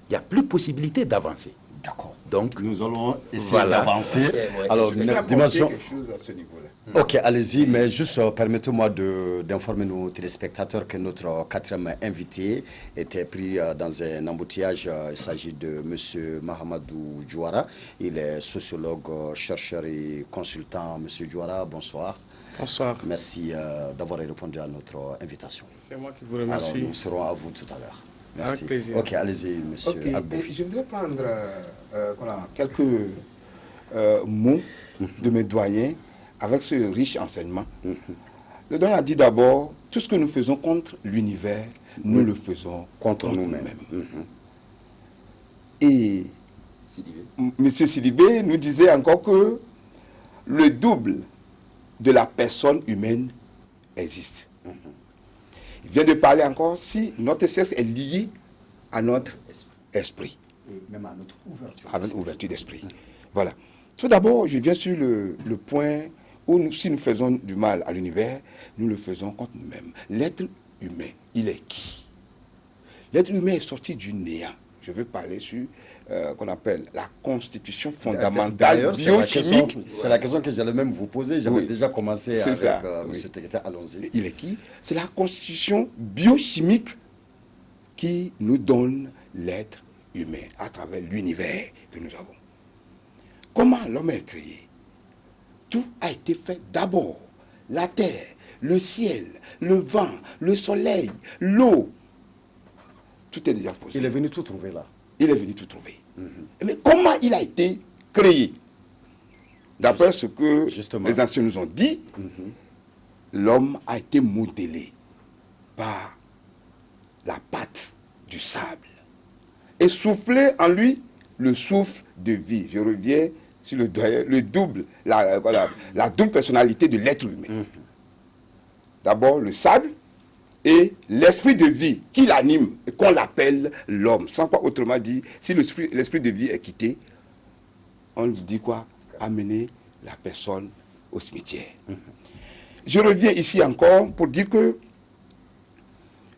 Il n'y a plus possibilité d'avancer. D'accord. Donc, nous allons essayer d'avancer. Ouais. Alors, Je vais dimension. quelque chose à ce niveau-là. Ok, allez-y, mais juste permettez-moi d'informer nos téléspectateurs que notre quatrième invité était pris dans un embouteillage. Il s'agit de M. Mahamadou Djouara. Il est sociologue, chercheur et consultant. M. Djouara, bonsoir. Bonsoir. Merci d'avoir répondu à notre invitation. C'est moi qui vous remercie. Alors, nous serons à vous tout à l'heure. Merci. Avec plaisir. Ok, allez-y, monsieur Agboufi. Je voudrais prendre quelques mots de mes doyens avec ce riche enseignement. Le doyen a dit d'abord, tout ce que nous faisons contre l'univers, nous le faisons contre nous-mêmes. Et M. Sidibé nous disait encore que le double de la personne humaine existe. Il vient de parler encore si notre sexe est lié à notre esprit. Et même à notre ouverture. À notre ouverture d'esprit. Voilà. Tout d'abord, je viens sur le point où si nous faisons du mal à l'univers, nous le faisons contre nous-mêmes. L'être humain, il est qui? L'être humain est sorti du néant. Je veux parler sur qu'on appelle la constitution fondamentale biochimique. C'est la question que j'allais même vous poser. J'avais déjà commencé avec M. Teketa. Allons-y. Il est qui? C'est la constitution biochimique qui nous donne l'être humain à travers l'univers que nous avons. Comment l'homme est créé? Tout a été fait d'abord. La terre, le ciel, le vent, le soleil, l'eau. Tout est déjà posé. Il est venu tout trouver là. Il est venu tout trouver. Mais comment il a été créé? D'après ce que les anciens nous ont dit, l'homme a été modelé par la patte du sable et soufflé en lui le souffle de vie. Je reviens sur le double, la double personnalité de l'être humain. D'abord le sable et l'esprit de vie qui l'anime et qu'on l'appelle l'homme. Sans quoi, autrement dit, si l'esprit de vie est quitté, on lui dit quoi? Amener la personne au cimetière. Je reviens ici encore pour dire que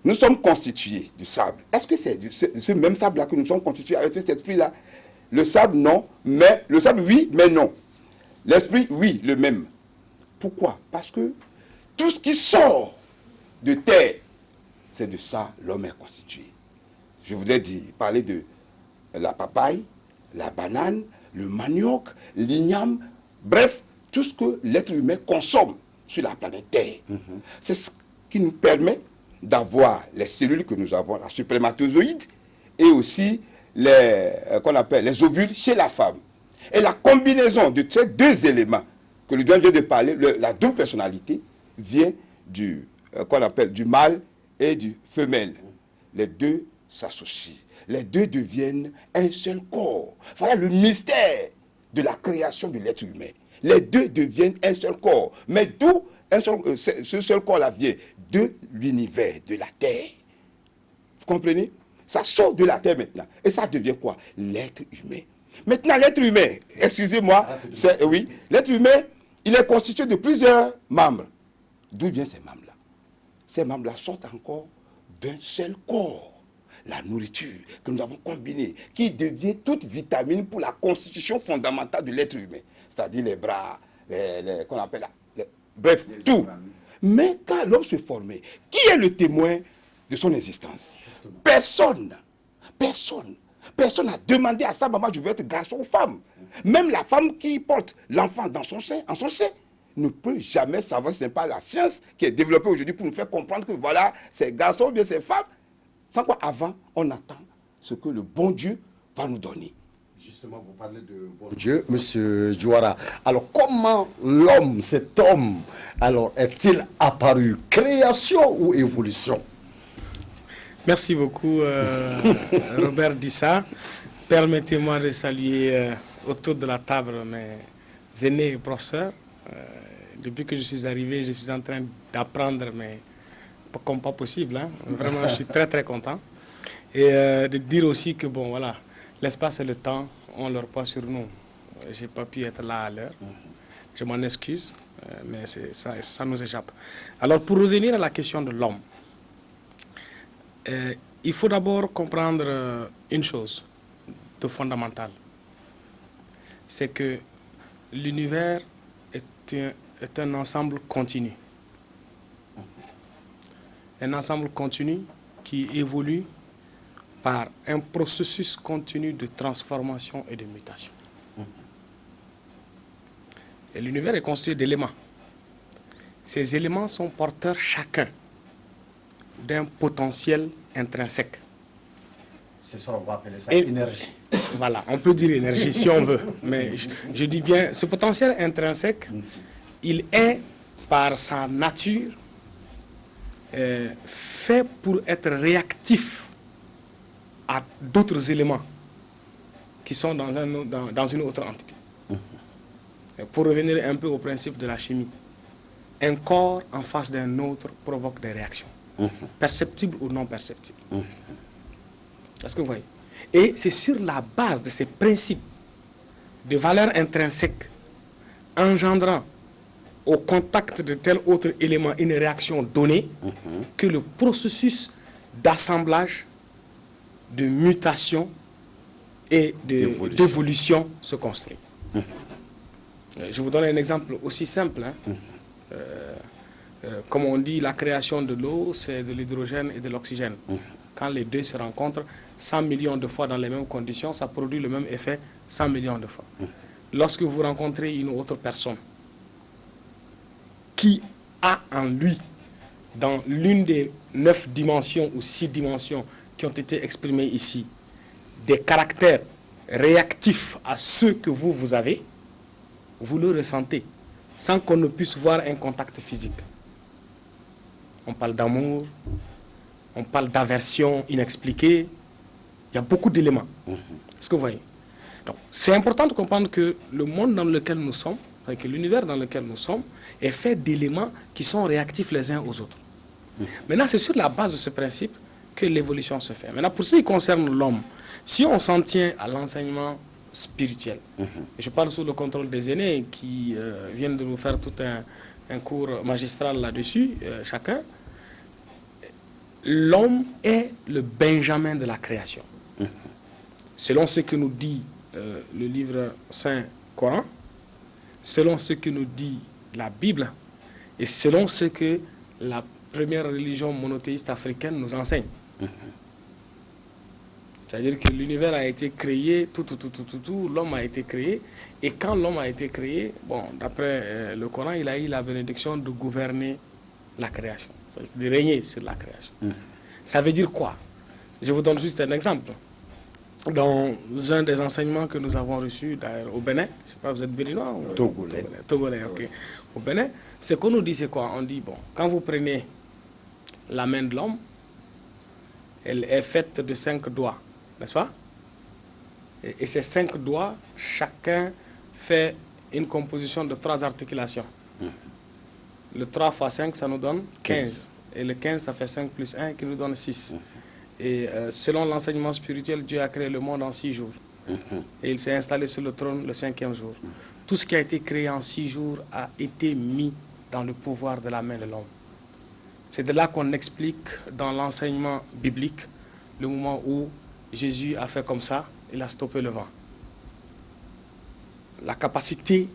nous sommes constitués du sable. Est-ce que c'est ce même sable-là que nous sommes constitués avec cet esprit-là? Le sable, non, mais le sable, oui, mais non. L'esprit, oui, le même. Pourquoi? Parce que tout ce qui sort de terre, c'est de ça l'homme est constitué. Je voudrais parler de la papaye, la banane, le manioc, l'igname, bref, tout ce que l'être humain consomme sur la planète Terre. C'est ce qui nous permet d'avoir les cellules que nous avons, la spermatozoïde, et aussi qu'on appelle les ovules chez la femme. Et la combinaison de ces deux éléments que le doyen vient de parler, la double personnalité, vient qu'on appelle du mâle et du femelle. Les deux s'associent. Les deux deviennent un seul corps. Voilà le mystère de la création de l'être humain. Les deux deviennent un seul corps. Mais d'où ce seul corps-là vient de l'univers, de la Terre. Vous comprenez? Ça sort de la Terre maintenant. Et ça devient quoi? L'être humain. Maintenant, l'être humain, excusez-moi, oui, l'être humain, il est constitué de plusieurs membres. D'où viennent ces membres-là? Ces membres-là sortent encore d'un seul corps. La nourriture que nous avons combinée, qui devient toute vitamine pour la constitution fondamentale de l'être humain. C'est-à-dire les bras, qu'on appelle bref, tout. Mais quand l'homme se formait, qui est le témoin de son existence? Personne. Personne. Personne n'a demandé à sa maman, je veux être garçon ou femme. Même la femme qui porte l'enfant dans son sein, en son sein, ne peut jamais savoir si ce n'est pas la science qui est développée aujourd'hui pour nous faire comprendre que voilà, c'est garçon ou bien c'est femme. Sans quoi, avant, on attend ce que le bon Dieu va nous donner. Justement, vous parlez de bon Dieu, Monsieur Diawara. Alors, comment l'homme, cet homme, alors est-il apparu? Création ou évolution? Merci beaucoup, Robert Dissa. Permettez-moi de saluer autour de la table mes aînés et professeurs. Depuis que je suis arrivé, je suis en train d'apprendre, mais comme pas possible. Hein. Vraiment, je suis très, très content. Et de dire aussi que, bon, voilà, l'espace et le temps ont leur poids sur nous. Je n'ai pas pu être là à l'heure. Je m'en excuse, mais ça nous échappe. Alors, pour revenir à la question de l'homme, il faut d'abord comprendre une chose de fondamentale. C'est que l'univers est un ensemble continu. Un ensemble continu qui évolue par un processus continu de transformation et de mutation. Et l'univers est constitué d'éléments. Ces éléments sont porteurs chacun d'un potentiel intrinsèque. C'est ça, on va appeler ça énergie. Voilà, on peut dire énergie si on veut. Mais je dis bien, ce potentiel intrinsèque, il est par sa nature fait pour être réactif à d'autres éléments qui sont dans une autre entité. Pour revenir un peu au principe de la chimie, un corps en face d'un autre provoque des réactions, perceptibles ou non perceptibles. Est-ce que vous voyez? Et c'est sur la base de ces principes de valeur intrinsèque engendrant au contact de tel autre élément une réaction donnée que le processus d'assemblage, de mutation et d'évolution se construit. Je vous donne un exemple aussi simple. Hein. Comme on dit, la création de l'eau, c'est de l'hydrogène et de l'oxygène. Quand les deux se rencontrent 100 millions de fois dans les mêmes conditions, ça produit le même effet 100 millions de fois. Lorsque vous rencontrez une autre personne qui a en lui, dans l'une des 9 dimensions ou 6 dimensions qui ont été exprimées ici, des caractères réactifs à ceux que vous avez, vous le ressentez, sans qu'on ne puisse voir un contact physique. On parle d'amour, on parle d'aversion inexpliquée, il y a beaucoup d'éléments. Est-ce que vous voyez? Donc, c'est important de comprendre que le monde dans lequel nous sommes, que l'univers dans lequel nous sommes, est fait d'éléments qui sont réactifs les uns aux autres. Maintenant, c'est sur la base de ce principe que l'évolution se fait. Maintenant, pour ce qui concerne l'homme, si on s'en tient à l'enseignement spirituel, et je parle sous le contrôle des aînés qui viennent de nous faire tout un cours magistral là-dessus, chacun, l'homme est le Benjamin de la création. Selon ce que nous dit le livre saint Coran, selon ce que nous dit la Bible, et selon ce que la première religion monothéiste africaine nous enseigne. C'est-à-dire que l'univers a été créé, l'homme a été créé, et quand l'homme a été créé, bon, d'après le Coran, il a eu la bénédiction de gouverner la création, de régner sur la création. Ça veut dire quoi? Je vous donne juste un exemple. Dans un des enseignements que nous avons reçus d'ailleurs au Bénin, je ne sais pas, vous êtes béninois ou Togolais. Togolais, ok. Au Bénin, ce qu'on nous dit, c'est quoi? On dit, bon, quand vous prenez la main de l'homme, elle est faite de 5 doigts, n'est-ce pas? Et ces 5 doigts, chacun fait une composition de 3 articulations. Le 3 fois 5, ça nous donne 15. Et le 15, ça fait 5 plus 1 qui nous donne 6. Et selon l'enseignement spirituel, Dieu a créé le monde en 6 jours. Et il s'est installé sur le trône le 5e jour. Tout ce qui a été créé en 6 jours a été mis dans le pouvoir de la main de l'homme. C'est de là qu'on explique dans l'enseignement biblique le moment où Jésus a fait comme ça, il a stoppé le vent. La capacité,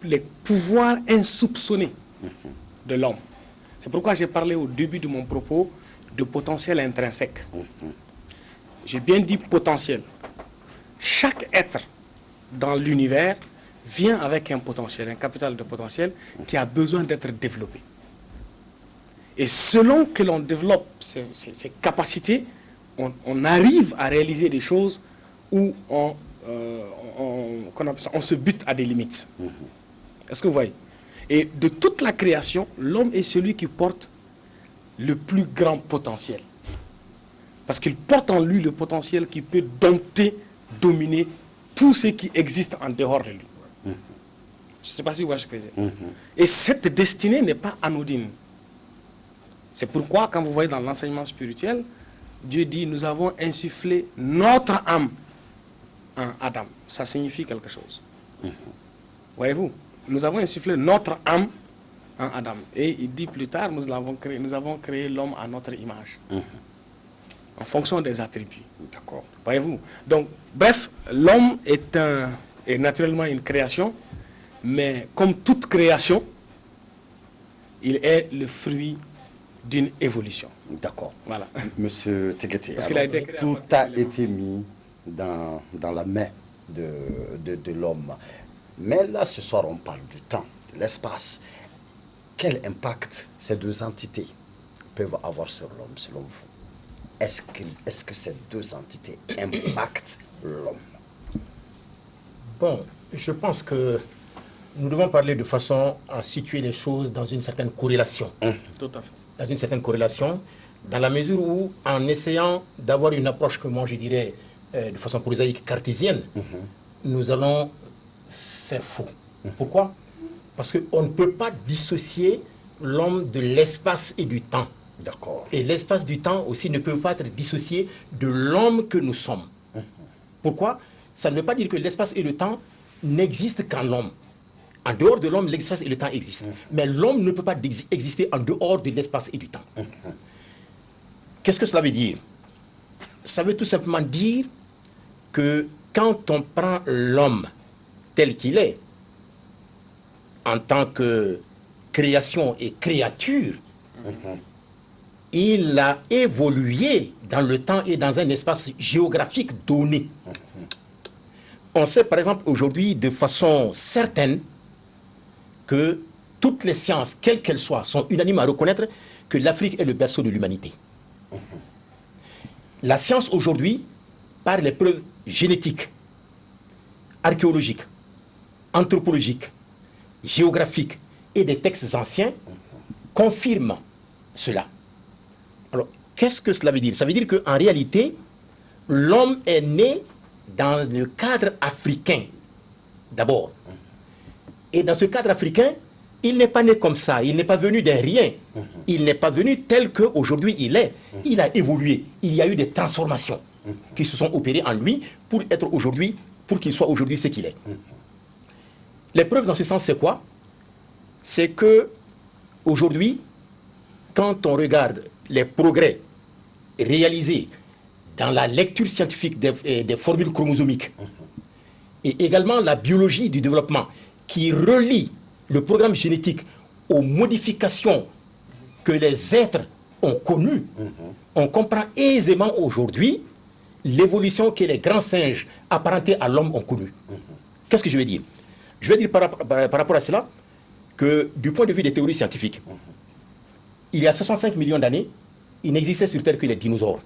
les pouvoirs insoupçonnés de l'homme. C'est pourquoi j'ai parlé au début de mon propos de potentiel intrinsèque. J'ai bien dit potentiel. Chaque être dans l'univers vient avec un potentiel, un capital de potentiel qui a besoin d'être développé. Et selon que l'on développe ces capacités, on arrive à réaliser des choses où on se bute à des limites. Est-ce que vous voyez? Et de toute la création, l'homme est celui qui porte le plus grand potentiel. Parce qu'il porte en lui le potentiel qui peut dompter, dominer tout ce qui existe en dehors de lui. Je ne sais pas si vous voyez ce que je veux dire. Et cette destinée n'est pas anodine. C'est pourquoi, quand vous voyez dans l'enseignement spirituel, Dieu dit, nous avons insufflé notre âme en Adam. Ça signifie quelque chose. Voyez-vous, nous avons insufflé notre âme en Adam. Et il dit plus tard, nous avons créé l'homme à notre image. En fonction des attributs. D'accord. Voyez-vous. Donc, bref, l'homme est naturellement une création, mais comme toute création, il est le fruit d'une évolution. D'accord. Voilà. Monsieur Teguete, tout a été mis dans la main de l'homme. Mais là, ce soir, on parle du temps, de l'espace. Quel impact ces deux entités peuvent avoir sur l'homme, selon vous? Est-ce que ces deux entités impactent l'homme? Bon, je pense que nous devons parler de façon à situer les choses dans une certaine corrélation. Tout à fait. Dans une certaine corrélation, dans la mesure où, en essayant d'avoir une approche que moi je dirais de façon prosaïque cartésienne, nous allons faire faux. Pourquoi? Parce qu'on ne peut pas dissocier l'homme de l'espace et du temps. D'accord. Et l'espace du temps aussi ne peut pas être dissocié de l'homme que nous sommes. Pourquoi? Ça ne veut pas dire que l'espace et le temps n'existent qu'en l'homme. En dehors de l'homme, l'espace et le temps existent. Mais l'homme ne peut pas exister en dehors de l'espace et du temps. Qu'est-ce que cela veut dire? Ça veut tout simplement dire que quand on prend l'homme tel qu'il est, en tant que création et créature, il a évolué dans le temps et dans un espace géographique donné. On sait par exemple aujourd'hui de façon certaine que toutes les sciences, quelles qu'elles soient, sont unanimes à reconnaître que l'Afrique est le berceau de l'humanité. La science aujourd'hui, par les preuves génétiques, archéologiques, anthropologiques, géographiques et des textes anciens, confirme cela. Alors, qu'est-ce que cela veut dire? Ça veut dire qu'en réalité, l'homme est né dans le cadre africain, d'abord. Et dans ce cadre africain, il n'est pas né comme ça, il n'est pas venu d'un rien. Il n'est pas venu tel qu'aujourd'hui il est. Il a évolué, il y a eu des transformations qui se sont opérées en lui pour qu'il soit aujourd'hui ce qu'il est. Les preuves dans ce sens, c'est quoi? C'est que aujourd'hui, quand on regarde les progrès réalisés dans la lecture scientifique des formules chromosomiques et également la biologie du développement qui relie le programme génétique aux modifications que les êtres ont connues, on comprend aisément aujourd'hui l'évolution que les grands singes apparentés à l'homme ont connue. Qu'est-ce que je veux dire? Je veux dire par rapport à cela que du point de vue des théories scientifiques, il y a 65 millions d'années, il n'existait sur Terre que les dinosaures.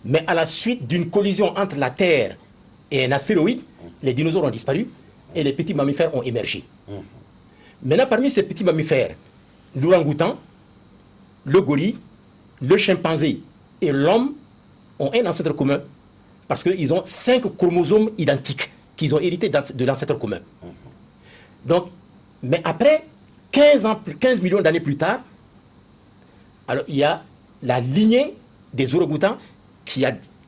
Mais à la suite d'une collision entre la Terre et un astéroïde, les dinosaures ont disparu et les petits mammifères ont émergé. Maintenant, parmi ces petits mammifères, l'orang-outan, le gorille, le chimpanzé et l'homme ont un ancêtre commun parce qu'ils ont 5 chromosomes identiques qu'ils ont hérités de l'ancêtre commun. Donc, mais après, 15 millions d'années plus tard, alors il y a la lignée des orang-outans qui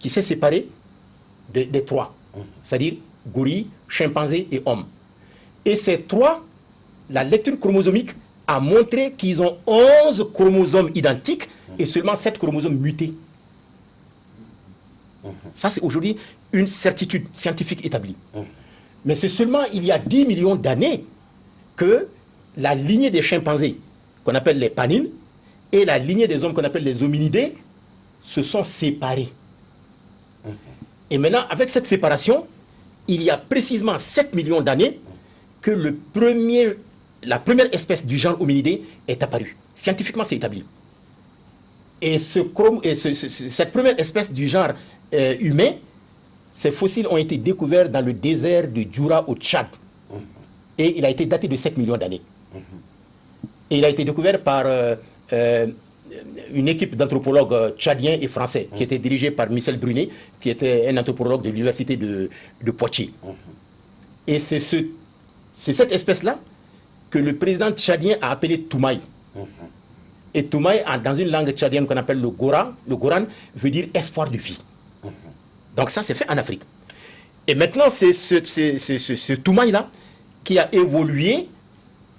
s'est séparée des trois, c'est-à-dire gorille, chimpanzé et homme. Et ces trois, la lecture chromosomique a montré qu'ils ont 11 chromosomes identiques et seulement 7 chromosomes mutés. Ça, c'est aujourd'hui une certitude scientifique établie. Mais c'est seulement il y a 10 millions d'années que la lignée des chimpanzés, qu'on appelle les panines, et la lignée des hommes qu'on appelle les hominidés, se sont séparés. Et maintenant, avec cette séparation, il y a précisément 7 millions d'années que la première espèce du genre hominidé est apparue. Scientifiquement, c'est établi. Et cette première espèce du genre humain, ces fossiles ont été découverts dans le désert de Djoura au Tchad. Et il a été daté de 7 millions d'années. Et il a été découvert par une équipe d'anthropologues tchadiens et français qui était dirigée par Michel Brunet, qui était un anthropologue de l'université de Poitiers. Et c'est cette espèce-là que le président tchadien a appelé Toumaï. Et Toumaï, dans une langue tchadienne qu'on appelle le Goran veut dire espoir de vie. Donc ça, c'est fait en Afrique. Et maintenant, c'est ce Toumaï-là qui a évolué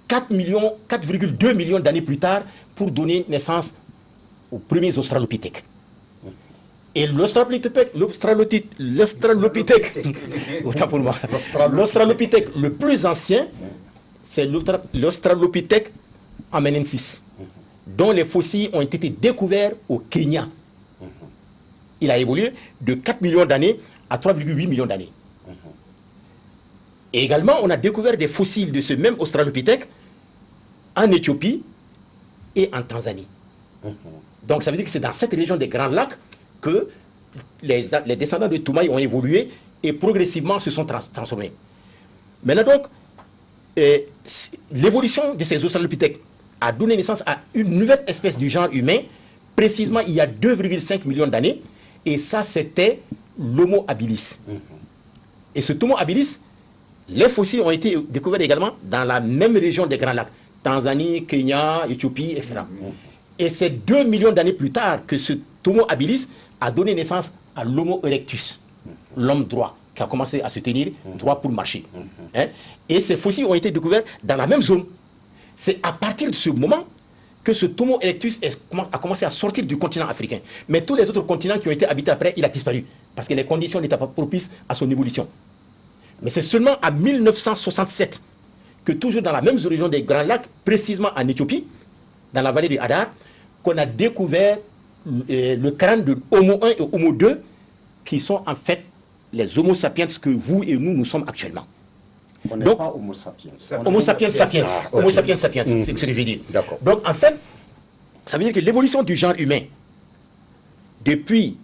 4,2 millions d'années plus tard pour donner naissance aux premiers australopithèques. Et l'australopithèque, autant pour moi, l'australopithèque le plus ancien, c'est l'australopithèque amenensis, dont les fossiles ont été découverts au Kenya. Il a évolué de 4 millions d'années à 3,8 millions d'années. Et également, on a découvert des fossiles de ce même australopithèque en Éthiopie et en Tanzanie. Donc ça veut dire que c'est dans cette région des Grands Lacs que les descendants de Toumaï ont évolué et progressivement se sont transformés. Maintenant donc, l'évolution de ces australopithèques a donné naissance à une nouvelle espèce du genre humain, précisément il y a 2,5 millions d'années, et ça c'était l'Homo habilis. Et ce Homo habilis, les fossiles ont été découverts également dans la même région des Grands Lacs, Tanzanie, Kenya, Éthiopie, etc. Et c'est 2 millions d'années plus tard que ce Homo habilis a donné naissance à l'Homo erectus, l'homme droit, qui a commencé à se tenir droit pour marcher. Et ces fossiles ont été découverts dans la même zone. C'est à partir de ce moment que ce Homo erectus a commencé à sortir du continent africain. Mais tous les autres continents qui ont été habités après, il a disparu, parce que les conditions n'étaient pas propices à son évolution. Mais c'est seulement en 1967 que, toujours dans la même région des Grands Lacs, précisément en Éthiopie, dans la vallée du Hadar, qu'on a découvert le crâne de Homo 1 et Homo 2, qui sont en fait les Homo sapiens que vous et nous sommes actuellement. On n'est pas Homo sapiens. Homo sapiens sapiens. Homo sapiens sapiens, c'est ce que je veux dire. Donc en fait, ça veut dire que l'évolution du genre humain, depuis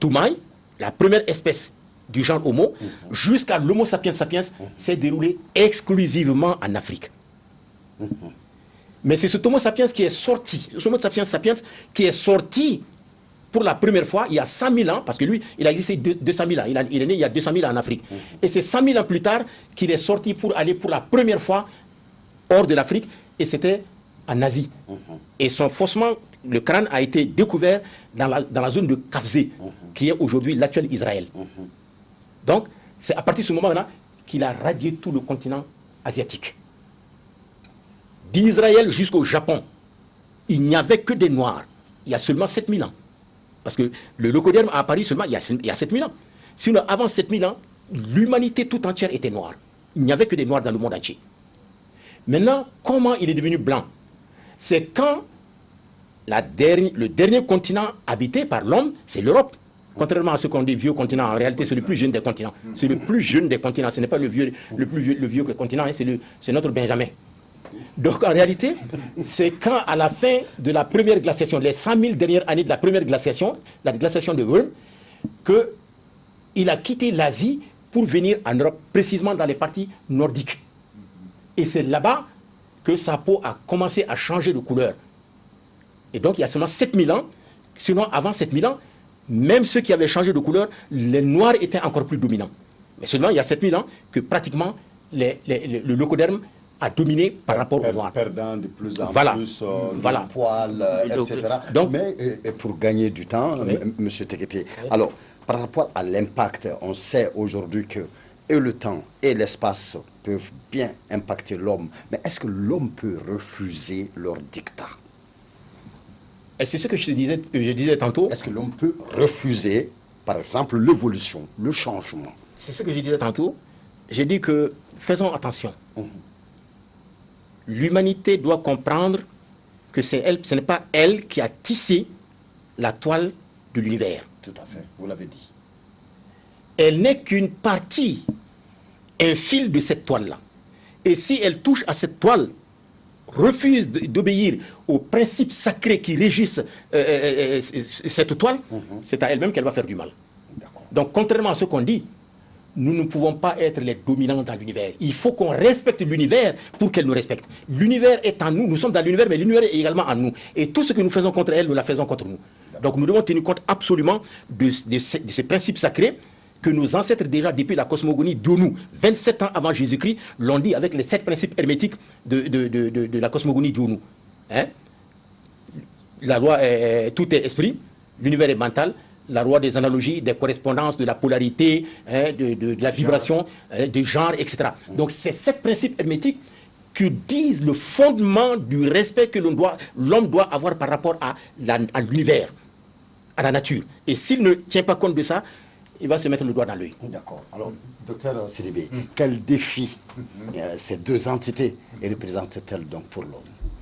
Toumaï, la première espèce du genre Homo, jusqu'à l'Homo sapiens sapiens, s'est déroulée exclusivement en Afrique. Mais c'est ce Homo sapiens qui est sorti, ce Homo sapiens sapiens qui est sorti pour la première fois il y a 100 000 ans, parce que lui, il a existé 200 000 ans, il est né il y a 200 000 ans en Afrique. Et c'est 100 000 ans plus tard qu'il est sorti pour aller pour la première fois hors de l'Afrique, et c'était en Asie. Et son faussement, le crâne a été découvert dans la zone de Kafzé, qui est aujourd'hui l'actuel Israël. Donc, c'est à partir de ce moment-là qu'il a radié tout le continent asiatique. D'Israël jusqu'au Japon, il n'y avait que des Noirs. Il y a seulement 7000 ans. Parce que le leucoderme a apparu seulement il y a 7000 ans. Sinon, avant 7000 ans, l'humanité tout entière était noire. Il n'y avait que des Noirs dans le monde entier. Maintenant, comment il est devenu blanc? C'est quand le dernier continent habité par l'homme, c'est l'Europe. Contrairement à ce qu'on dit vieux continent, en réalité, c'est le plus jeune des continents. C'est le plus jeune des continents. Ce n'est pas le vieux continent, hein, c'est notre Benjamin. Donc en réalité, c'est quand à la fin de la première glaciation, les 100 000 dernières années de la première glaciation, la glaciation de Würm, qu'il a quitté l'Asie pour venir en Europe, précisément dans les parties nordiques. Et c'est là-bas que sa peau a commencé à changer de couleur. Et donc il y a seulement 7000 ans, sinon avant 7000 ans, même ceux qui avaient changé de couleur, les noirs étaient encore plus dominants. Mais seulement il y a 7000 ans que pratiquement le leucoderme à dominer par rapport au noir. Perdant de plus en Voilà. plus Voilà. de poils, etc. Donc, mais pour gagner du temps, Oui. Monsieur Tekete, alors, par rapport à l'impact, on sait aujourd'hui que et le temps et l'espace peuvent bien impacter l'homme. Mais est-ce que l'homme peut refuser leur dictat? et c'est ce que je disais tantôt. Est-ce que l'homme peut refuser, par exemple, l'évolution, le changement? C'est ce que je disais tantôt. J'ai dit que faisons attention. L'humanité doit comprendre que c'est elle, ce n'est pas elle qui a tissé la toile de l'univers. Tout à fait, vous l'avez dit. Elle n'est qu'une partie, un fil de cette toile-là. Et si elle touche à cette toile, refuse d'obéir aux principes sacrés qui régissent cette toile, c'est à elle-même qu'elle va faire du mal. D'accord. Donc, contrairement à ce qu'on dit, nous ne pouvons pas être les dominants dans l'univers. Il faut qu'on respecte l'univers pour qu'elle nous respecte. L'univers est en nous, nous sommes dans l'univers, mais l'univers est également en nous. Et tout ce que nous faisons contre elle, nous la faisons contre nous. Donc nous devons tenir compte absolument de ces principes sacrés que nos ancêtres, déjà depuis la cosmogonie d'Onu, 27 ans avant Jésus-Christ, l'ont dit avec les 7 principes hermétiques de la cosmogonie d'Onu. Hein? La loi, tout est esprit, l'univers est mental, la loi des analogies, des correspondances, de la polarité, hein, de la vibration, du genre, etc. Donc c'est 7 principes hermétiques qui disent le fondement du respect que l'homme doit avoir par rapport à l'univers, à la nature. Et s'il ne tient pas compte de ça, il va se mettre le doigt dans l'œil. D'accord. Alors, docteur Sidibé, quel défi ces deux entités représentent-elles donc pour l'homme?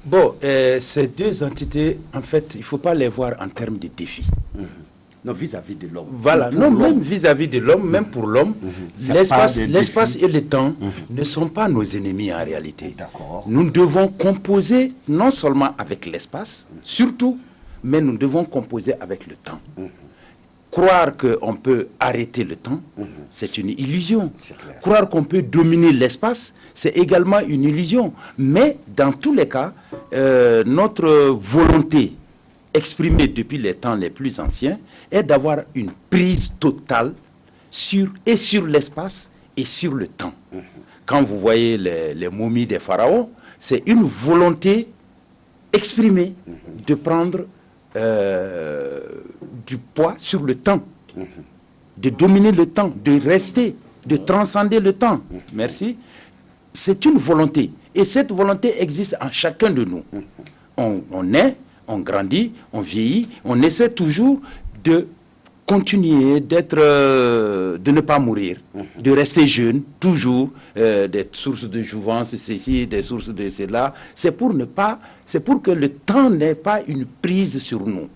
Bon, ces deux entités, en fait, il ne faut pas les voir en termes de défis. Non, vis-à-vis de l'homme. Voilà, non, même vis-à-vis de l'homme, même pour l'homme, l'espace et le temps ne sont pas nos ennemis en réalité. D'accord. Nous devons composer non seulement avec l'espace, surtout, mais nous devons composer avec le temps. Croire qu'on peut arrêter le temps, c'est une illusion. C'est clair. Croire qu'on peut dominer l'espace, c'est également une illusion. Mais dans tous les cas, notre volonté exprimée depuis les temps les plus anciens est d'avoir une prise totale sur l'espace et sur le temps. Quand vous voyez les momies des pharaons, c'est une volonté exprimée de prendre du poids sur le temps, de dominer le temps, de rester, de transcender le temps. Merci. C'est une volonté. Et cette volonté existe en chacun de nous. On naît, on grandit, on vieillit, on essaie toujours de continuer de ne pas mourir, de rester jeune, toujours, des sources de jouvence, ceci, des sources de cela. C'est pour que le temps n'ait pas une prise sur nous.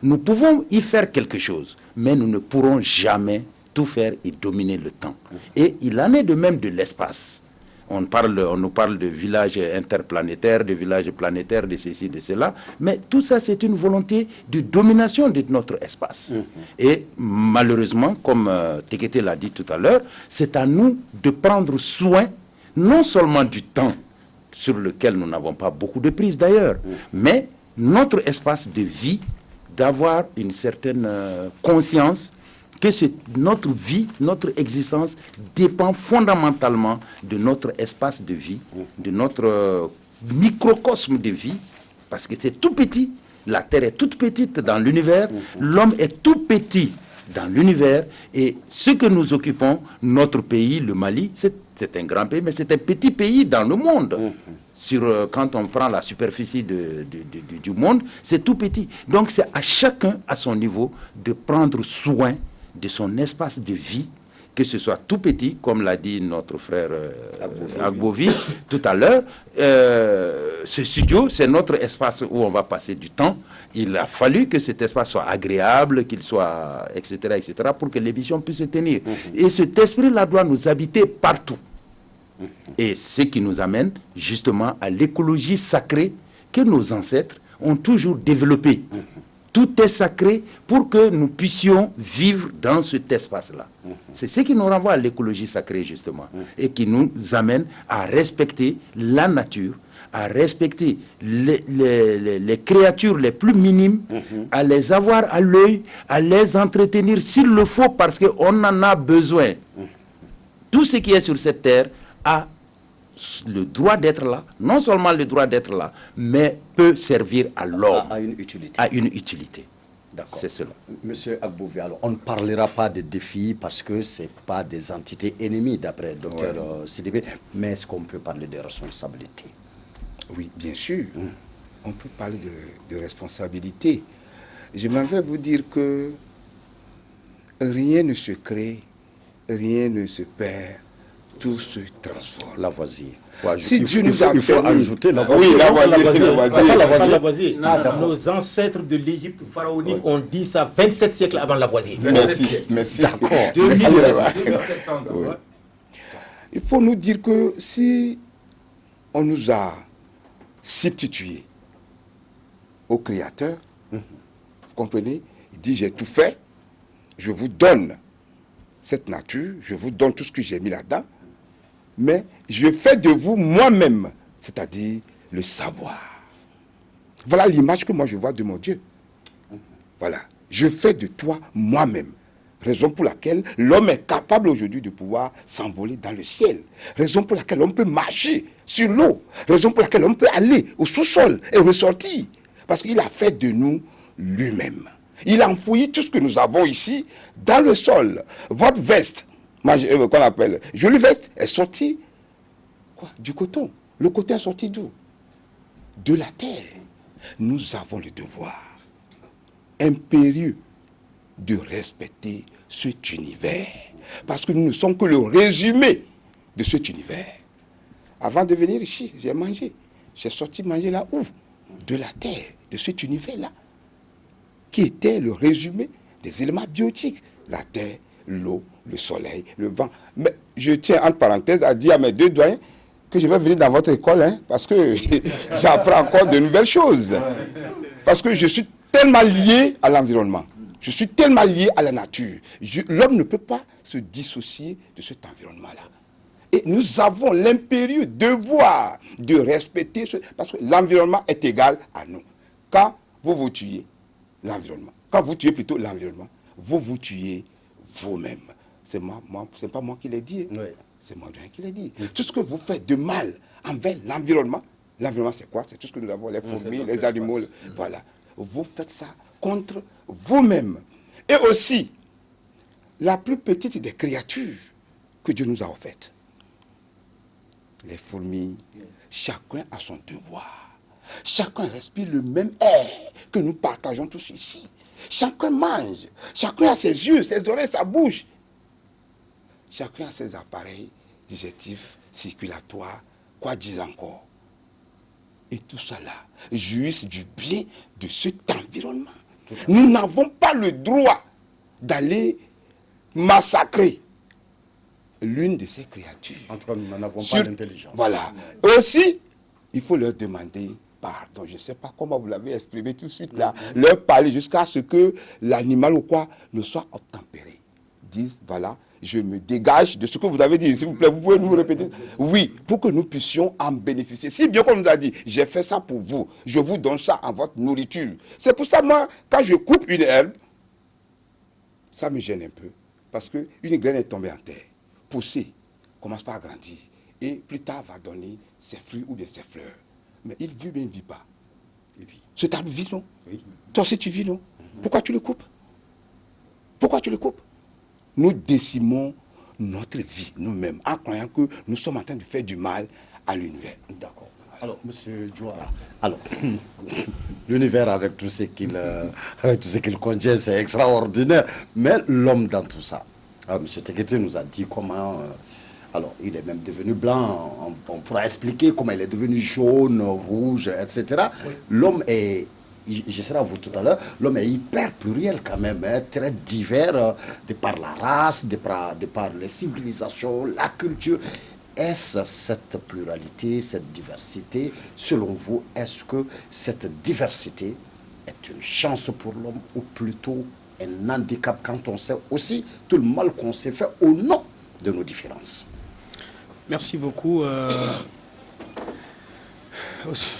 Nous pouvons y faire quelque chose, mais nous ne pourrons jamais tout faire et dominer le temps. Et il en est de même de l'espace. On nous parle de villages interplanétaires, de villages planétaires, de ceci, de cela. Mais tout ça, c'est une volonté de domination de notre espace. Et malheureusement, comme Tekete l'a dit tout à l'heure, c'est à nous de prendre soin, non seulement du temps, sur lequel nous n'avons pas beaucoup de prise d'ailleurs, mais notre espace de vie, d'avoir une certaine conscience que notre vie, notre existence dépend fondamentalement de notre espace de vie, de notre microcosme de vie, parce que c'est tout petit. La Terre est toute petite dans l'univers, l'homme est tout petit dans l'univers, et ce que nous occupons, notre pays, le Mali, c'est un grand pays, mais c'est un petit pays dans le monde. Quand on prend la superficie du monde, c'est tout petit. Donc c'est à chacun, à son niveau, de prendre soin de son espace de vie, que ce soit tout petit, comme l'a dit notre frère Agbovi tout à l'heure. Ce studio, c'est notre espace où on va passer du temps. Il a fallu que cet espace soit agréable, qu'il soit, etc., pour que l'émission puisse se tenir. Et cet esprit-là doit nous habiter partout. Et ce qui nous amène justement à l'écologie sacrée que nos ancêtres ont toujours développée. Tout est sacré pour que nous puissions vivre dans cet espace-là. C'est ce qui nous renvoie à l'écologie sacrée, justement, et qui nous amène à respecter la nature, à respecter les créatures les plus minimes, à les avoir à l'œil, à les entretenir s'il le faut, parce qu'on en a besoin. Tout ce qui est sur cette terre a le droit d'être là, non seulement le droit d'être là, mais peut servir à l'homme. À une utilité. À une utilité. D'accord. C'est cela. Monsieur Agbouvi, alors on ne parlera pas de défis parce que ce n'est pas des entités ennemies d'après le docteur Sidibé, mais est-ce qu'on peut parler de responsabilité? Oui, bien sûr. On peut parler de responsabilité. Je m'en vais vous dire que rien ne se crée, rien ne se perd, tout se transforme. Lavoisier. Si Dieu nous a il faut permis... ajouter Lavoisier. Oui, Lavoisier. C'est pas Lavoisier. Lavoisier. Nos ancêtres de l'Égypte pharaonique ont dit ça 27 siècles avant Lavoisier. Merci. D'accord. 2700 ans. Oui. Il faut nous dire que si on nous a substitués au Créateur, vous comprenez, il dit j'ai tout fait, je vous donne cette nature, je vous donne tout ce que j'ai mis là-dedans, mais je fais de vous moi-même, c'est-à-dire le savoir. Voilà l'image que moi je vois de mon Dieu. Voilà, je fais de toi moi-même. Raison pour laquelle l'homme est capable aujourd'hui de pouvoir s'envoler dans le ciel. Raison pour laquelle l'homme peut marcher sur l'eau. Raison pour laquelle l'homme peut aller au sous-sol et ressortir. Parce qu'il a fait de nous lui-même. Il a enfoui tout ce que nous avons ici dans le sol. Votre veste, qu'on appelle jolie veste, est sortie du coton. Le coton est sorti d'où? De la terre. Nous avons le devoir impérieux de respecter cet univers. Parce que nous ne sommes que le résumé de cet univers. Avant de venir ici, j'ai mangé. J'ai sorti manger là où? De la terre, de cet univers-là, qui était le résumé des éléments biotiques. La terre, l'eau, le soleil, le vent. Mais je tiens, entre parenthèses, à dire à mes deux doyens que je vais venir dans votre école, hein, parce que j'apprends encore de nouvelles choses. Parce que je suis tellement lié à l'environnement. Je suis tellement lié à la nature. L'homme ne peut pas se dissocier de cet environnement-là. Et nous avons l'impérieux devoir de respecter parce que l'environnement est égal à nous. Quand vous tuez l'environnement, quand vous tuez plutôt l'environnement, vous tuez vous-même. C'est pas moi qui l'ai dit. Oui. C'est moi qui l'ai dit. Oui. Tout ce que vous faites de mal envers l'environnement c'est quoi? C'est tout ce que nous avons, les fourmis, les animaux. Voilà. Vous faites ça contre vous-même. Et aussi, la plus petite des créatures que Dieu nous a offertes. Les fourmis, chacun a son devoir. Chacun respire le même air que nous partageons tous ici. Chacun mange. Chacun a ses yeux, ses oreilles, sa bouche. Chacun a ses appareils digestifs, circulatoires, quoi dire encore. Et tout cela jouissent du bien de cet environnement. Nous n'avons pas le droit d'aller massacrer l'une de ces créatures. En tout cas, nous n'en avons pas l'intelligence. Voilà. Aussi, il faut leur demander pardon. Je ne sais pas comment vous l'avez exprimé tout de suite là. Leur parler jusqu'à ce que l'animal ou quoi ne soit obtempéré. Disent, voilà, je me dégage de ce que vous avez dit. S'il vous plaît, vous pouvez nous répéter? Oui, pour que nous puissions en bénéficier. Si bien qu'on nous a dit, j'ai fait ça pour vous, je vous donne ça en votre nourriture. C'est pour ça, moi, quand je coupe une herbe, ça me gêne un peu. Parce qu'une graine est tombée en terre, poussée, commence pas à grandir. Et plus tard, va donner ses fruits ou bien ses fleurs. Mais il vit ou bien il ne vit pas? Il vit. Cet arbre vit, non? Oui. Toi aussi, tu vis, non? Pourquoi tu le coupes? Pourquoi tu le coupes? Nous décimons notre vie nous-mêmes en croyant que nous sommes en train de faire du mal à l'univers. D'accord. Alors, monsieur Djouara, alors, l'univers avec tout ce qu'il contient, c'est extraordinaire. Mais l'homme dans tout ça, monsieur Tekete nous a dit comment... alors, il est même devenu blanc. On pourra expliquer comment il est devenu jaune, rouge, etc. Oui. L'homme est... Je serai à vous tout à l'heure, l'homme est hyper pluriel quand même, hein, très divers, de par la race, de par les civilisations, la culture. Est-ce cette pluralité, cette diversité, selon vous, est-ce que cette diversité est une chance pour l'homme ou plutôt un handicap quand on sait aussi tout le mal qu'on s'est fait au nom de nos différences? Merci beaucoup.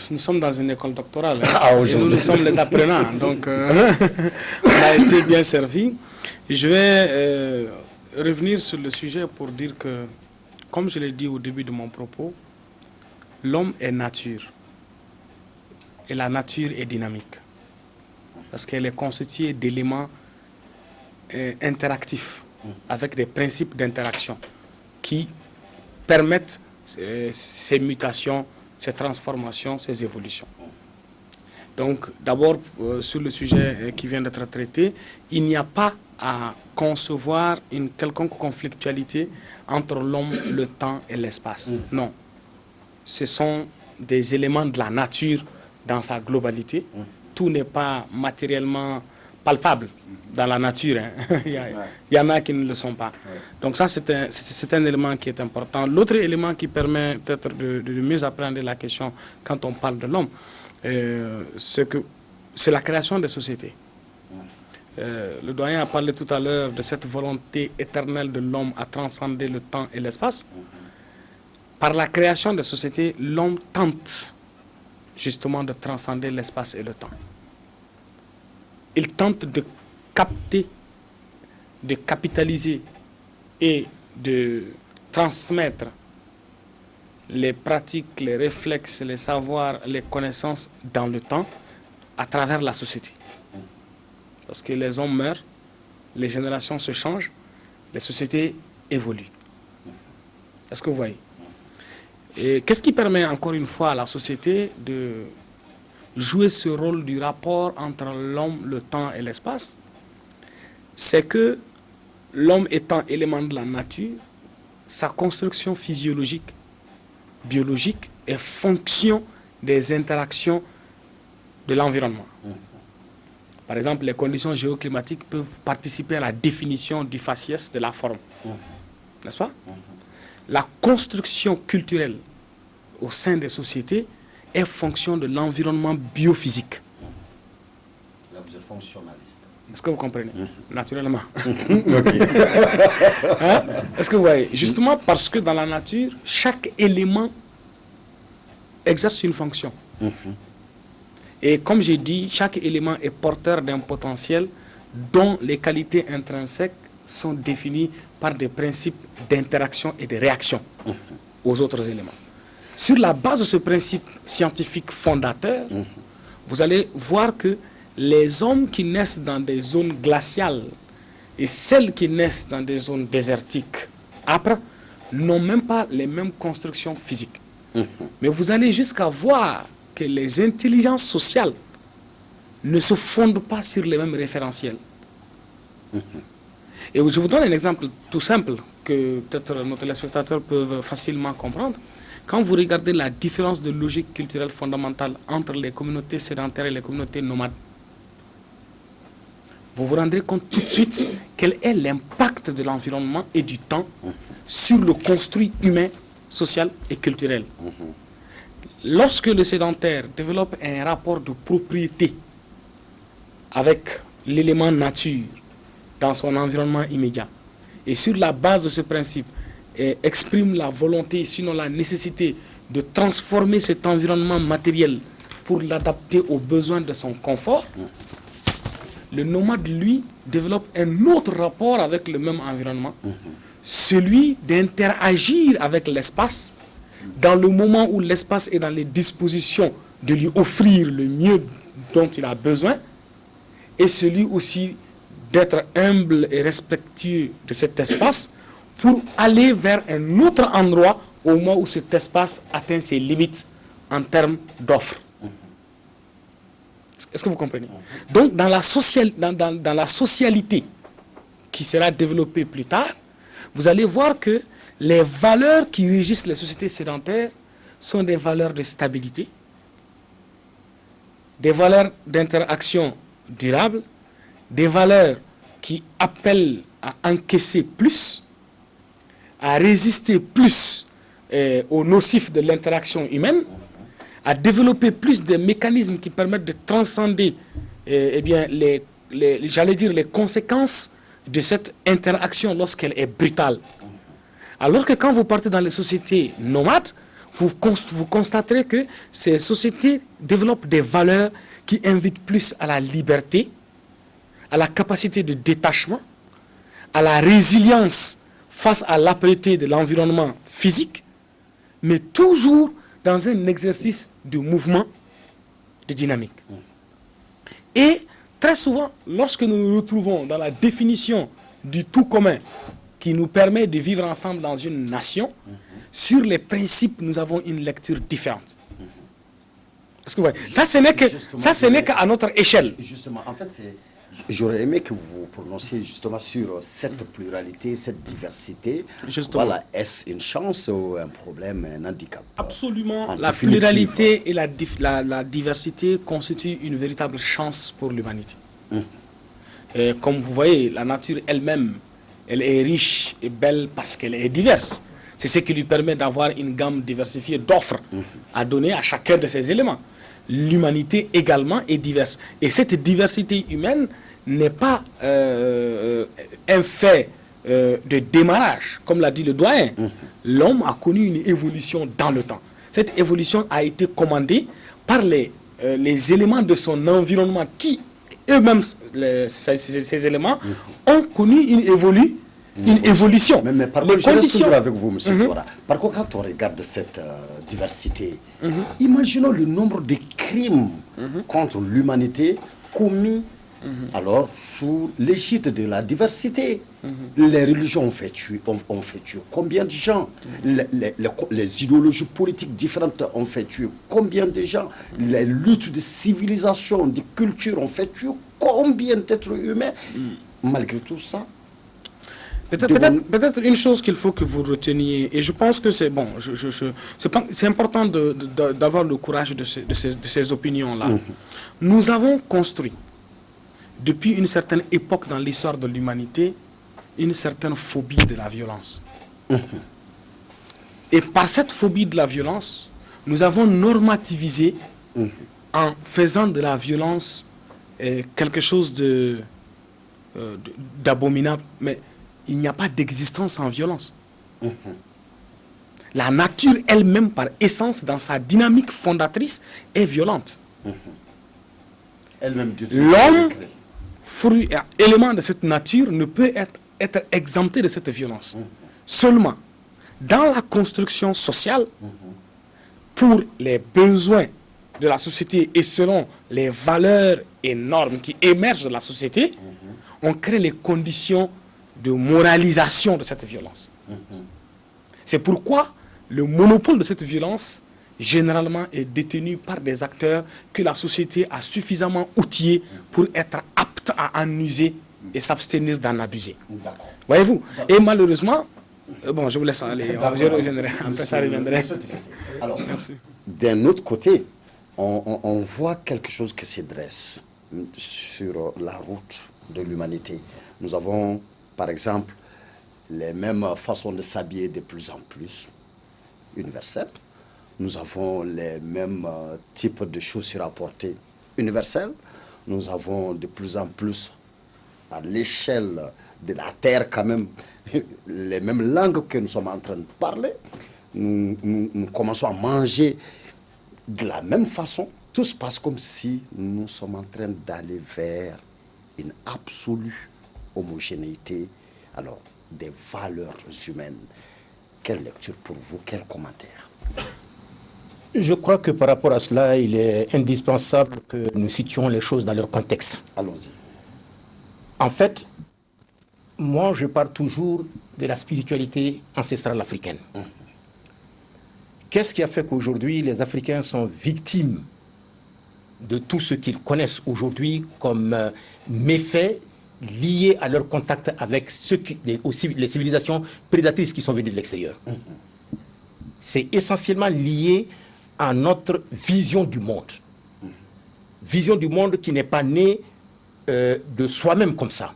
Nous sommes dans une école doctorale et nous sommes les apprenants, donc on a été bien servi. Je vais revenir sur le sujet pour dire que, comme je l'ai dit au début de mon propos, l'homme est nature. Et la nature est dynamique. Parce qu'elle est constituée d'éléments interactifs, avec des principes d'interaction qui permettent ces mutations, ces transformations, ces évolutions. Donc, d'abord, sur le sujet qui vient d'être traité, il n'y a pas à concevoir une quelconque conflictualité entre l'homme, le temps et l'espace. Non. Ce sont des éléments de la nature dans sa globalité. Tout n'est pas matériellement palpable dans la nature. Hein. Il y en a qui ne le sont pas. Donc ça, c'est un élément qui est important. L'autre élément qui permet peut-être de mieux appréhender la question quand on parle de l'homme, c'est la création des sociétés. Le doyen a parlé tout à l'heure de cette volonté éternelle de l'homme à transcender le temps et l'espace. Par la création des sociétés, l'homme tente justement de transcender l'espace et le temps. Il tente de capter, de capitaliser et de transmettre les pratiques, les réflexes, les savoirs, les connaissances dans le temps à travers la société. Parce que les hommes meurent, les générations se changent, les sociétés évoluent. Est-ce que vous voyez? Et qu'est-ce qui permet encore une fois à la société de jouer ce rôle du rapport entre l'homme, le temps et l'espace? C'est que l'homme étant élément de la nature, sa construction physiologique, biologique est fonction des interactions de l'environnement. Par exemple, les conditions géoclimatiques peuvent participer à la définition du faciès de la forme. N'est-ce pas? La construction culturelle au sein des sociétés est fonction de l'environnement biophysique. Là, vous êtes fonctionnaliste. Est-ce que vous comprenez? Naturellement. Hein? Est-ce que vous voyez? Justement parce que dans la nature, chaque élément exerce une fonction. Et comme j'ai dit, chaque élément est porteur d'un potentiel dont les qualités intrinsèques sont définies par des principes d'interaction et de réaction aux autres éléments. Sur la base de ce principe scientifique fondateur, vous allez voir que les hommes qui naissent dans des zones glaciales et celles qui naissent dans des zones désertiques âpres n'ont même pas les mêmes constructions physiques. Mais vous allez jusqu'à voir que les intelligences sociales ne se fondent pas sur les mêmes référentiels. Et je vous donne un exemple tout simple que peut-être nos téléspectateurs peuvent facilement comprendre. Quand vous regardez la différence de logique culturelle fondamentale entre les communautés sédentaires et les communautés nomades, vous vous rendrez compte tout de suite quel est l'impact de l'environnement et du temps sur le construit humain, social et culturel. Lorsque le sédentaire développe un rapport de propriété avec l'élément nature dans son environnement immédiat, et sur la base de ce principe, exprime la volonté, sinon la nécessité de transformer cet environnement matériel pour l'adapter aux besoins de son confort, le nomade, lui, développe un autre rapport avec le même environnement, celui d'interagir avec l'espace dans le moment où l'espace est dans les dispositions de lui offrir le mieux dont il a besoin, et celui aussi d'être humble et respectueux de cet espace pour aller vers un autre endroit au moment où cet espace atteint ses limites en termes d'offres. Est-ce que vous comprenez? Donc, dans la socialité qui sera développée plus tard, vous allez voir que les valeurs qui régissent les sociétés sédentaires sont des valeurs de stabilité, des valeurs d'interaction durable, des valeurs qui appellent à encaisser plus, à résister plus aux nocifs de l'interaction humaine, à développer plus de mécanismes qui permettent de transcender les conséquences de cette interaction lorsqu'elle est brutale. Alors que quand vous partez dans les sociétés nomades, vous constaterez que ces sociétés développent des valeurs qui invitent plus à la liberté, à la capacité de détachement, à la résilience face à l'âpreté de l'environnement physique, mais toujours dans un exercice de mouvement, de dynamique. Et très souvent, lorsque nous nous retrouvons dans la définition du tout commun qui nous permet de vivre ensemble dans une nation, sur les principes, nous avons une lecture différente. Est-ce que vous voyez? Ça, ce n'est qu'à notre échelle. Justement, en fait, j'aurais aimé que vous prononciez justement sur cette pluralité, cette diversité. Justement. Voilà, est-ce une chance ou un problème, un handicap? Absolument, En la définitive. pluralité et la diversité constituent une véritable chance pour l'humanité. Et comme vous voyez, la nature elle-même, elle est riche et belle parce qu'elle est diverse. C'est ce qui lui permet d'avoir une gamme diversifiée d'offres à donner à chacun de ces éléments. L'humanité également est diverse. Et cette diversité humaine n'est pas un fait de démarrage, comme l'a dit le doyen. L'homme a connu une évolution dans le temps. Cette évolution a été commandée par les éléments de son environnement qui, eux-mêmes, ces éléments, ont connu une évolution. Mais par contre, je reste toujours avec vous, M. Touara. Par contre, quand on regarde cette diversité, imaginons le nombre de crimes contre l'humanité commis alors sous l'égide de la diversité. Les religions ont fait tuer combien de gens? Les idéologies politiques différentes ont fait tuer combien de gens? Les luttes de civilisation, de culture ont fait tuer combien d'êtres humains? Malgré tout ça, Peut-être une chose qu'il faut que vous reteniez, et je pense que c'est bon, c'est important d'avoir le courage de ces opinions-là. Nous avons construit, depuis une certaine époque dans l'histoire de l'humanité, une certaine phobie de la violence. Et par cette phobie de la violence, nous avons normativisé en faisant de la violence quelque chose d'abominable. Mais il n'y a pas d'existence sans violence. La nature elle-même, par essence, dans sa dynamique fondatrice, est violente. L'homme, fruit et élément de cette nature, ne peut être exempté de cette violence. Seulement, dans la construction sociale, pour les besoins de la société et selon les valeurs et normes qui émergent de la société, on crée les conditions de moralisation de cette violence. C'est pourquoi le monopole de cette violence, généralement, est détenu par des acteurs que la société a suffisamment outillés pour être apte à en user et s'abstenir d'en abuser. Voyez-vous? Et malheureusement, bon, je vous laisse aller. Je reviendrai. Après, ça reviendrai. Alors, d'un autre côté, on voit quelque chose qui se dresse sur la route de l'humanité. Nous avons, par exemple, les mêmes façons de s'habiller de plus en plus universelles. Nous avons les mêmes types de chaussures à porter universelles. Nous avons de plus en plus, à l'échelle de la Terre quand même, les mêmes langues que nous sommes en train de parler. Nous commençons à manger de la même façon. Tout se passe comme si nous sommes en train d'aller vers une absolue homogénéité, alors des valeurs humaines. Quelle lecture pour vous, quel commentaire? Je crois que par rapport à cela, il est indispensable que nous situions les choses dans leur contexte. Allons-y. En fait, moi, je parle toujours de la spiritualité ancestrale africaine. Qu'est-ce qui a fait qu'aujourd'hui, les Africains sont victimes de tout ce qu'ils connaissent aujourd'hui comme méfaits liés à leur contact avec les civilisations prédatrices qui sont venues de l'extérieur? C'est essentiellement lié à notre vision du monde. Vision du monde qui n'est pas née de soi-même comme ça,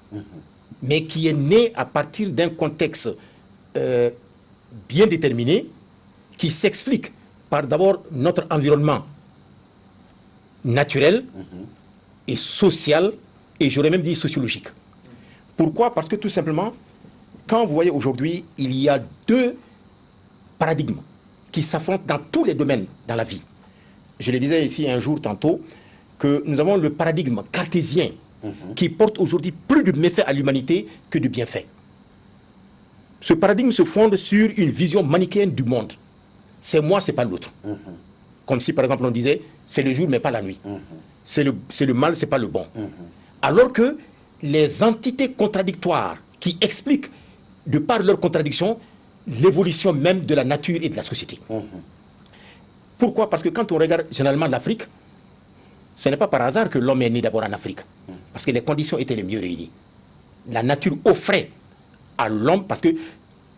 mais qui est née à partir d'un contexte bien déterminé, qui s'explique par d'abord notre environnement naturel et social, et j'aurais même dit sociologique. Pourquoi? Parce que tout simplement, quand vous voyez aujourd'hui, il y a deux paradigmes qui s'affrontent dans tous les domaines dans la vie. Je le disais ici un jour tantôt, que nous avons le paradigme cartésien qui porte aujourd'hui plus de méfaits à l'humanité que de bienfaits. Ce paradigme se fonde sur une vision manichéenne du monde. c'est moi, c'est pas l'autre. Comme si, par exemple, on disait, c'est le jour, mais pas la nuit. C'est le mal, c'est pas le bon. Alors que les entités contradictoires qui expliquent, de par leur contradiction, l'évolution même de la nature et de la société. Pourquoi? Parce que quand on regarde généralement l'Afrique, ce n'est pas par hasard que l'homme est né d'abord en Afrique. Parce que les conditions étaient les mieux réunies. La nature offrait à l'homme, parce que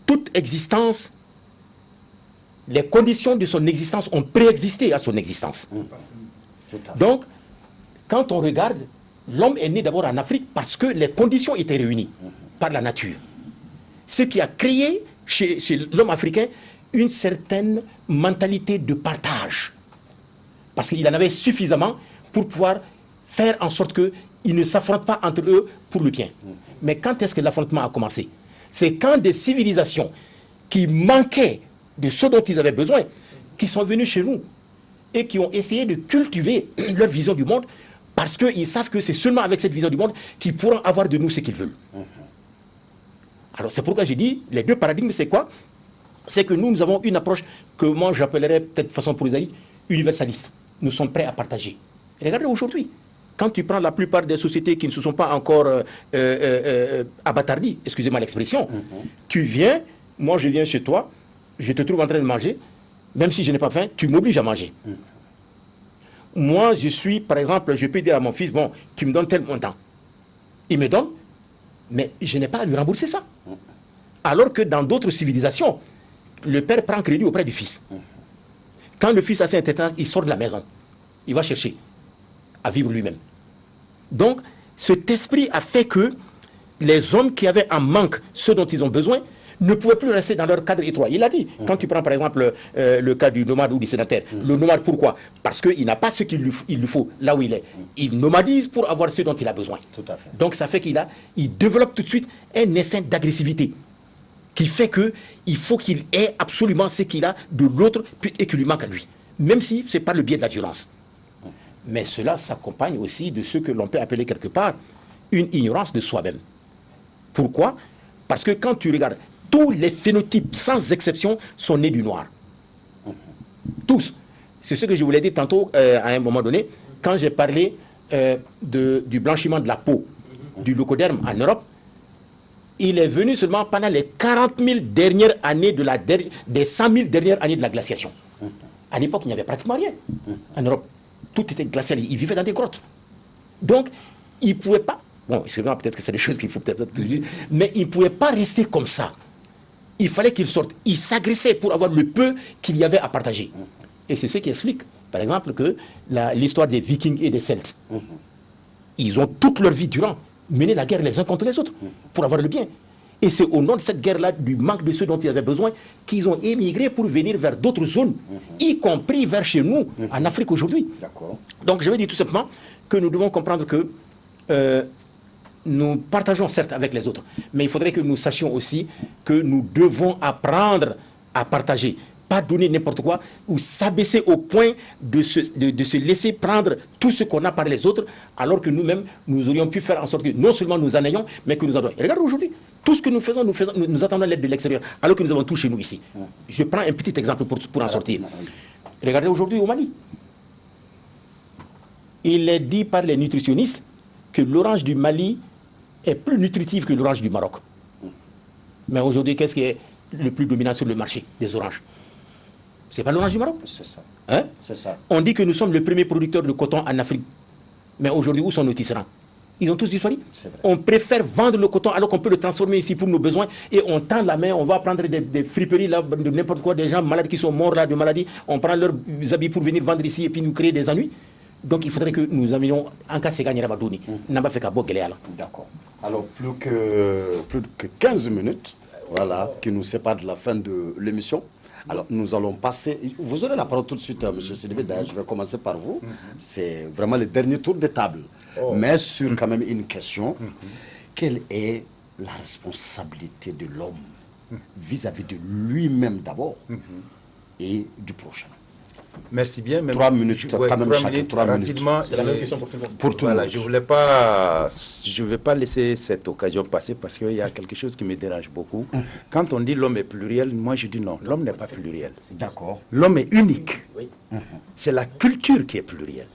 toute existence, les conditions de son existence ont préexisté à son existence. Donc, quand on regarde, l'homme est né d'abord en Afrique parce que les conditions étaient réunies par la nature. Ce qui a créé chez l'homme africain une certaine mentalité de partage. Parce qu'il en avait suffisamment pour pouvoir faire en sorte qu'ils ne s'affrontent pas entre eux pour le bien. Mais quand est-ce que l'affrontement a commencé? C'est quand des civilisations qui manquaient de ce dont ils avaient besoin, qui sont venus chez nous et qui ont essayé de cultiver leur vision du monde parce qu'ils savent que c'est seulement avec cette vision du monde qu'ils pourront avoir de nous ce qu'ils veulent. Alors c'est pourquoi j'ai dit, les deux paradigmes, c'est quoi? C'est que nous avons une approche que moi j'appellerais peut-être de façon prosaïque, universaliste. Nous sommes prêts à partager. Et regardez aujourd'hui, quand tu prends la plupart des sociétés qui ne se sont pas encore abattardies, excusez-moi l'expression, tu viens, moi je viens chez toi, je te trouve en train de manger, même si je n'ai pas faim, tu m'obliges à manger. Moi, je suis, par exemple, je peux dire à mon fils, bon, tu me donnes tel montant. Il me donne, mais je n'ai pas à lui rembourser ça. Alors que dans d'autres civilisations, le père prend crédit auprès du fils. Quand le fils a ses intérêts, il sort de la maison. Il va chercher à vivre lui-même. Donc, cet esprit a fait que les hommes qui avaient en manque ce dont ils ont besoin ne pouvaient plus rester dans leur cadre étroit. Il a dit, quand tu prends par exemple le cas du nomade ou du sédentaire, le nomade pourquoi? Parce qu'il n'a pas ce qu'il lui faut là où il est. Il nomadise pour avoir ce dont il a besoin. Tout à fait. Donc ça fait il développe tout de suite un instinct d'agressivité qui fait qu'il faut qu'il ait absolument ce qu'il a de l'autre et qu'il lui manque à lui. Même si ce n'est pas le biais de la violence. Mais cela s'accompagne aussi de ce que l'on peut appeler quelque part une ignorance de soi-même. Pourquoi? Parce que quand tu regardes, tous les phénotypes, sans exception, sont nés du noir. Tous. C'est ce que je voulais dire tantôt, à un moment donné, quand j'ai parlé du blanchiment de la peau, du leucoderme en Europe. Il est venu seulement pendant les 40 000 dernières années des 100 000 dernières années de la glaciation. À l'époque, il n'y avait pratiquement rien en Europe. Tout était glacial. Ils vivaient dans des grottes. Donc, ils ne pouvaient pas... Bon, excusez-moi, peut-être que c'est des choses qu'il faut peut-être dire, mais ils ne pouvaient pas rester comme ça. Il fallait qu'ils sortent. Ils s'agressaient pour avoir le peu qu'il y avait à partager. Et c'est ce qui explique, par exemple, que l'histoire des Vikings et des Celtes, ils ont toute leur vie durant mené la guerre les uns contre les autres pour avoir le bien. Et c'est au nom de cette guerre-là, du manque de ceux dont ils avaient besoin, qu'ils ont émigré pour venir vers d'autres zones, y compris vers chez nous, en Afrique aujourd'hui. Donc je veux dire tout simplement que nous devons comprendre que nous partageons certes avec les autres, mais il faudrait que nous sachions aussi que nous devons apprendre à partager. Pas donner n'importe quoi ou s'abaisser au point de se laisser prendre tout ce qu'on a par les autres, alors que nous-mêmes, nous aurions pu faire en sorte que non seulement nous en ayons, mais que nous en ayons. Et regarde aujourd'hui, tout ce que nous faisons, nous attendons l'aide de l'extérieur, alors que nous avons tout chez nous ici. Je prends un petit exemple pour en sortir. Regardez aujourd'hui au Mali. Il est dit par les nutritionnistes que l'orange du Mali est plus nutritive que l'orange du Maroc. Mais aujourd'hui, qu'est-ce qui est le plus dominant sur le marché des oranges? C'est pas l'orange du Maroc? C'est ça. Hein? C'est ça. On dit que nous sommes le premier producteur de coton en Afrique. Mais aujourd'hui, où sont nos tisserands? Ils ont tous disparu. On préfère vendre le coton alors qu'on peut le transformer ici pour nos besoins et on tend la main, on va prendre des friperies là, de n'importe quoi, des gens malades qui sont morts là de maladie, on prend leurs habits pour venir vendre ici et puis nous créer des ennuis. Donc il faudrait que nous amenions en cas de gagner à Badouni. N'a pas fait qu'à Bogueléa là. D'accord. Alors plus que 15 minutes, voilà, qui nous séparent de la fin de l'émission. Alors, nous allons passer... Vous aurez la parole tout de suite, M. Sidibé. D'ailleurs, je vais commencer par vous. C'est vraiment le dernier tour de table. Mais sur quand même une question. Quelle est la responsabilité de l'homme vis-à-vis de lui-même d'abord et du prochain? Merci bien. 3 minutes, quand même chacun, 3 minutes. Rapidement, C'est la même question pour tout le monde. Pour tout le monde. Je ne vais pas laisser cette occasion passer parce qu'il y a quelque chose qui me dérange beaucoup. Quand on dit l'homme est pluriel, moi je dis non, l'homme n'est pas pluriel. D'accord. L'homme est unique. Oui. C'est la culture qui est plurielle.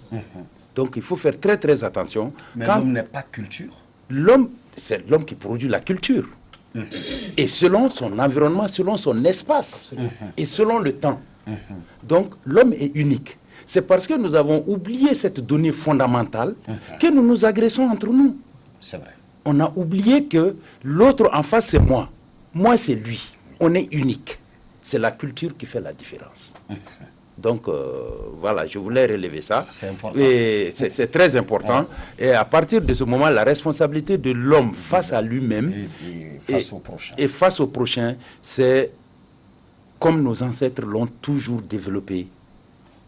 Donc il faut faire très très attention. Mais Quand l'homme n'est pas culture. l'homme, c'est l'homme qui produit la culture. Et selon son environnement, selon son espace et selon le temps. Donc l'homme est unique. C'est parce que nous avons oublié cette donnée fondamentale que nous nous agressons entre nous. C'est vrai. On a oublié que l'autre en face, c'est moi. Moi, c'est lui. On est unique. C'est la culture qui fait la différence. Donc, voilà, je voulais relever ça. C'est important. Et c'est très important. Et à partir de ce moment, la responsabilité de l'homme face à lui-même Et face au prochain. et face au prochain, c'est comme nos ancêtres l'ont toujours développé.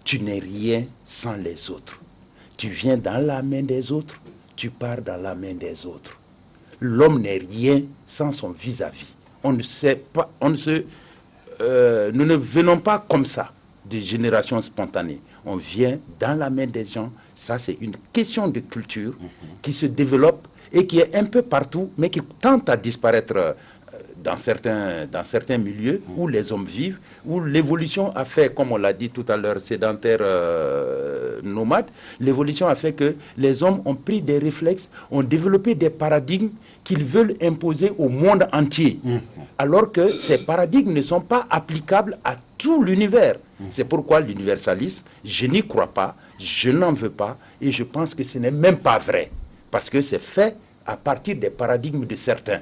Tu n'es rien sans les autres. Tu viens dans la main des autres, tu pars dans la main des autres. L'homme n'est rien sans son vis-à-vis. On ne sait pas, nous ne venons pas comme ça, de génération spontanée. On vient dans la main des gens. Ça, c'est une question de culture qui se développe et qui est un peu partout, mais qui tente à disparaître dans certains milieux où les hommes vivent, où l'évolution a fait, comme on l'a dit tout à l'heure, sédentaire nomade, l'évolution a fait que les hommes ont pris des réflexes, ont développé des paradigmes qu'ils veulent imposer au monde entier, alors que ces paradigmes ne sont pas applicables à tout l'univers. C'est pourquoi l'universalisme, je n'y crois pas, je n'en veux pas, et je pense que ce n'est même pas vrai, parce que c'est fait à partir des paradigmes de certains.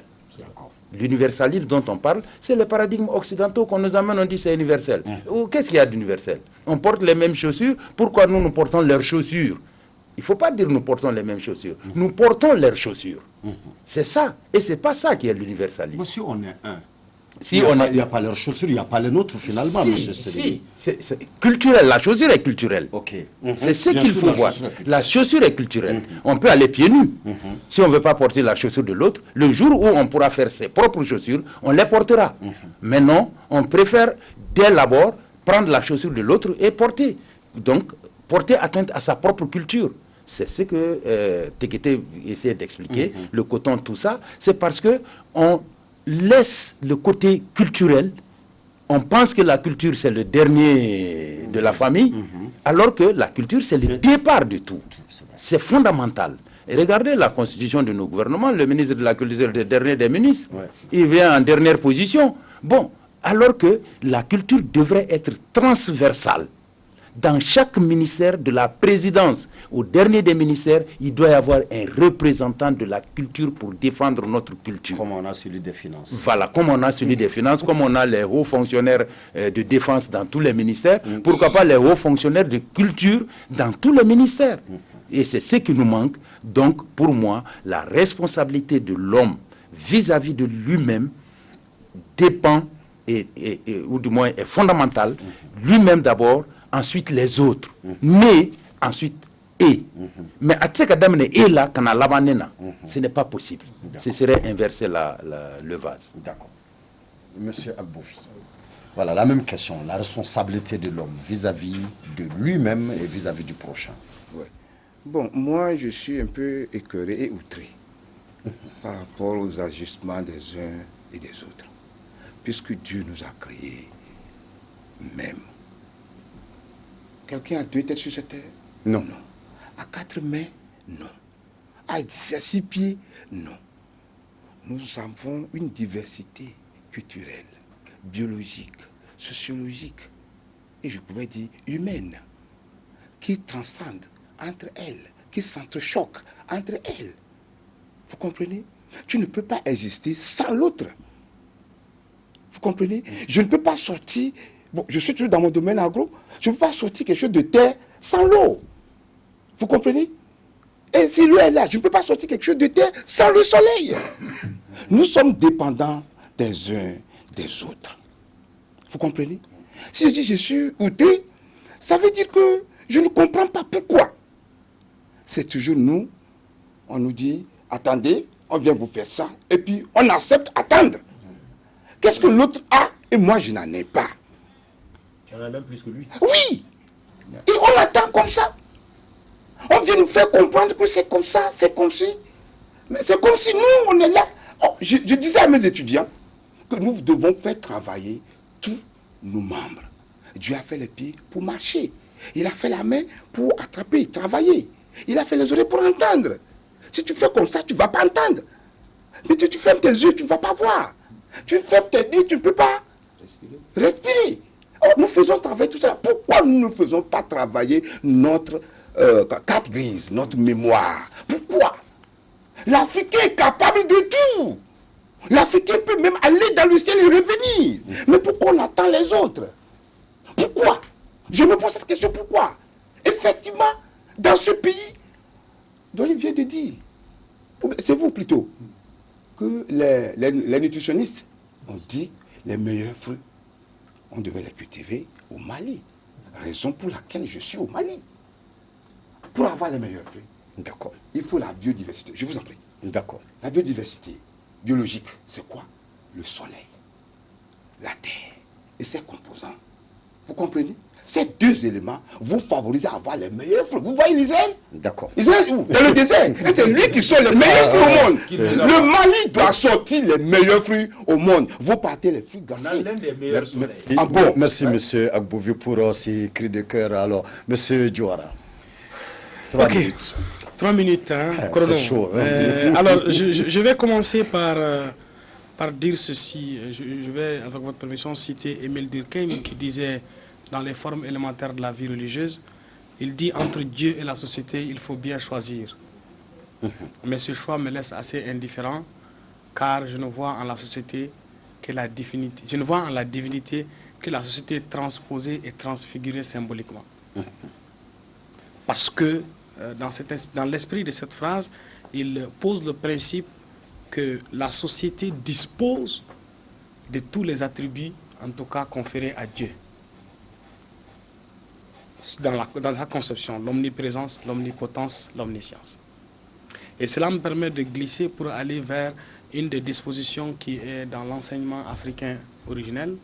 L'universalisme dont on parle, c'est les paradigmes occidentaux qu'on nous amène, on dit c'est universel. Qu'est-ce qu'il y a d'universel? On porte les mêmes chaussures, pourquoi nous portons leurs chaussures? Il ne faut pas dire nous portons les mêmes chaussures. Nous portons leurs chaussures. C'est ça. Et ce n'est pas ça qui est l'universalisme. Si on est un, Si il on n'y a pas leurs chaussures, il n'y a pas les nôtres finalement, monsieur Sédhibi. c'est culturel. La chaussure est culturelle. Ok. C'est ce Bien qu'il sûr, faut la voir. chaussure est culturelle. La chaussure est culturelle. On peut aller pieds nus. Si on ne veut pas porter la chaussure de l'autre, le jour où on pourra faire ses propres chaussures, on les portera. Mais non, on préfère dès l'abord prendre la chaussure de l'autre et porter. Donc, porter atteinte à sa propre culture. C'est ce que Tekete essaie d'expliquer. Le coton, tout ça, c'est parce que on laisse le côté culturel. On pense que la culture, c'est le dernier de la famille, alors que la culture, c'est le départ de tout. C'est fondamental. Et regardez la constitution de nos gouvernements. Le ministre de la Culture est le dernier des ministres. Il vient en dernière position. Bon, alors que la culture devrait être transversale. Dans chaque ministère, de la présidence au dernier des ministères, il doit y avoir un représentant de la culture pour défendre notre culture. Comme on a celui des finances. Voilà, comme on a celui des finances, comme on a les hauts fonctionnaires de défense dans tous les ministères, pourquoi pas les hauts fonctionnaires de culture dans tous les ministères? Et c'est ce qui nous manque. Donc, pour moi, la responsabilité de l'homme vis-à-vis de lui-même dépend, ou du moins est fondamentale, lui-même d'abord, ensuite les autres, mais ensuite et. Mais à ce que et là, quand ce n'est pas possible. Ce serait inverser le vase. D'accord. Monsieur Aboufi. Voilà, la même question, la responsabilité de l'homme vis-à-vis de lui-même et vis-à-vis du prochain. Ouais. Bon, moi, je suis un peu écœuré et outré par rapport aux ajustements des uns et des autres. Puisque Dieu nous a créés même. Quelqu'un a 2 têtes sur cette terre? Non. À 4 mains? Non. À 6 pieds? Non. Nous avons une diversité culturelle, biologique, sociologique, et je pouvais dire humaine, qui transcende entre elles, qui s'entrechoquent entre elles. Vous comprenez? Tu ne peux pas exister sans l'autre. Vous comprenez? Je ne peux pas sortir... Bon, je suis toujours dans mon domaine agro. Je ne peux pas sortir quelque chose de terre sans l'eau. Vous comprenez? Et si l'eau est là, je ne peux pas sortir quelque chose de terre sans le soleil. Nous sommes dépendants des uns des autres. Vous comprenez? Si je dis je suis outré, ça veut dire que je ne comprends pas pourquoi. C'est toujours nous, on nous dit, attendez, on vient vous faire ça, et puis on accepte attendre. Qu'est-ce que l'autre a et moi je n'en ai pas? Tu en as même plus que lui. Oui, Et on l'attend comme ça. On vient nous faire comprendre que c'est comme ça, c'est comme si. Mais c'est comme si nous, on est là. Oh, je disais à mes étudiants que nous devons faire travailler tous nos membres. Dieu a fait les pieds pour marcher. Il a fait la main pour attraper, travailler. Il a fait les oreilles pour entendre. Si tu fais comme ça, tu ne vas pas entendre. Mais si tu fermes tes yeux, tu ne vas pas voir. Tu fermes tes yeux, tu ne peux pas respirer. Oh, nous faisons travailler tout ça. Pourquoi nous ne faisons pas travailler notre carte grise, notre mémoire? Pourquoi? L'Africain est capable de tout. L'Africain peut même aller dans le ciel et revenir. Mais pourquoi on attend les autres? Pourquoi? Je me pose cette question, pourquoi? Effectivement, dans ce pays, dont il vient de dire, c'est vous plutôt, que les nutritionnistes ont dit les meilleurs fruits, on devait les cultiver au Mali. Raison pour laquelle je suis au Mali. Pour avoir les meilleurs fruits, D'accord. il faut la biodiversité. Je vous en prie. D'accord. La biodiversité biologique, c'est quoi? Le soleil, la terre et ses composants. Vous comprenez? Ces deux éléments vous favorisent à avoir les meilleurs fruits. Vous voyez l'Israël? D'accord. Israël où? Dans le désert. Et c'est lui qui sort les meilleurs fruits au monde. Le Mali doit sortir les meilleurs fruits au monde. Vous partez les fruits glacés. L'un des meilleurs soleils. Ah bon? Merci, monsieur Agbouvi, pour ces cris de cœur. Alors, monsieur Diawara. 3 Ok. minutes. 3 minutes, hein, chrono. C'est chaud. Hein? Alors, je vais commencer par dire ceci. Je vais, avec votre permission, citer Émile Durkheim qui disait, dans les formes élémentaires de la vie religieuse, il dit, entre Dieu et la société, il faut bien choisir. Mais ce choix me laisse assez indifférent, car je ne vois en la société que la divinité. Je ne vois en la divinité que la société transposée et transfigurée symboliquement. Parce que dans l'esprit de cette phrase, il pose le principe que la société dispose de tous les attributs, en tout cas conférés à Dieu. Dans sa conception, l'omniprésence, l'omnipotence, l'omniscience. Et cela me permet de glisser pour aller vers une des dispositions qui est dans l'enseignement africain originel.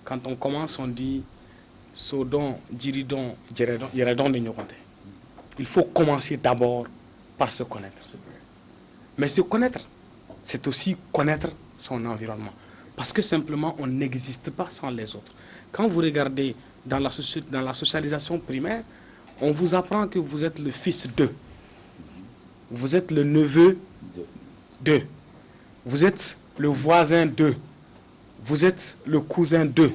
Quand on commence, on dit « Sodon, Djiridon, Yeredon de Nyokonte ». Il faut commencer d'abord par se connaître. Mais se connaître, c'est aussi connaître son environnement. Parce que simplement, on n'existe pas sans les autres. Quand vous regardez dans la socialisation primaire, on vous apprend que vous êtes le fils d'eux. Vous êtes le neveu d'eux. Vous êtes le voisin d'eux. Vous êtes le cousin d'eux.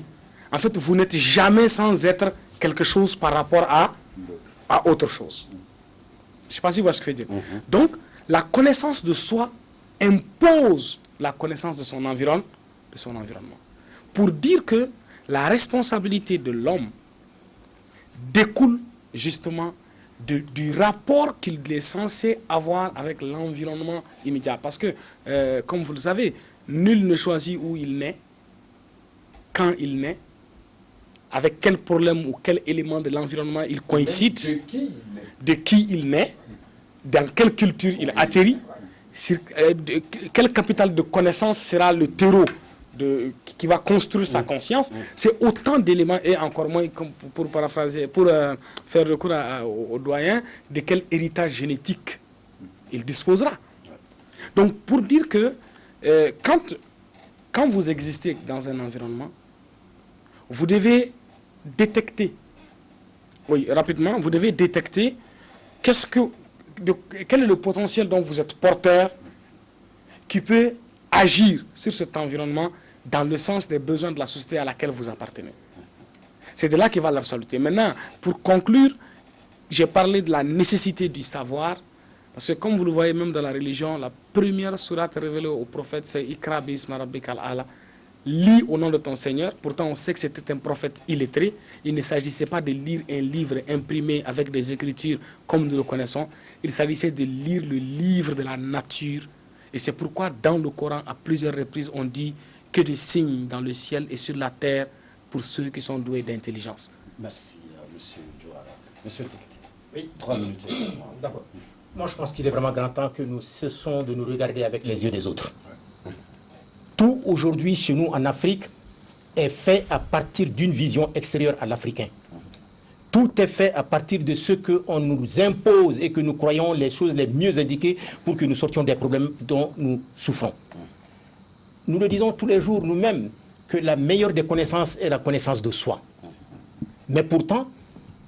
En fait, vous n'êtes jamais sans être quelque chose par rapport à autre chose. Je ne sais pas si vous voyez ce que je veux dire. Donc, la connaissance de soi impose la connaissance de son environnement. Pour dire que la responsabilité de l'homme découle justement du rapport qu'il est censé avoir avec l'environnement immédiat. Parce que, comme vous le savez, nul ne choisit où il naît, quand il naît, avec quel problème ou quel élément de l'environnement il coïncide, de qui il naît, dans quelle culture il atterrit, quel capital de connaissance sera le terreau qui va construire sa conscience. C'est autant d'éléments, et encore moins, pour paraphraser, pour faire recours au doyen, de quel héritage génétique il disposera. Donc, pour dire que quand vous existez dans un environnement, vous devez détecter, rapidement, vous devez détecter quel est le potentiel dont vous êtes porteur qui peut agir sur cet environnement dans le sens des besoins de la société à laquelle vous appartenez. C'est de là que va la responsabilité. Maintenant, pour conclure, j'ai parlé de la nécessité du savoir, parce que comme vous le voyez même dans la religion, la première sourate révélée au prophète, c'est Ikra bisma rabbika al-a'la. Lis au nom de ton Seigneur. Pourtant, on sait que c'était un prophète illettré. Il ne s'agissait pas de lire un livre imprimé avec des écritures comme nous le connaissons. Il s'agissait de lire le livre de la nature. Et c'est pourquoi dans le Coran, à plusieurs reprises, on dit que des signes dans le ciel et sur la terre pour ceux qui sont doués d'intelligence. Merci, monsieur Diawara. Monsieur Tekete. Oui, 3 minutes. D'accord. Moi, je pense qu'il est vraiment grand temps que nous cessons de nous regarder avec les yeux des autres. Tout aujourd'hui chez nous en Afrique est fait à partir d'une vision extérieure à l'Africain. Tout est fait à partir de ce qu'on nous impose et que nous croyons les choses les mieux indiquées pour que nous sortions des problèmes dont nous souffrons. Nous le disons tous les jours nous-mêmes que la meilleure des connaissances est la connaissance de soi. Mais pourtant,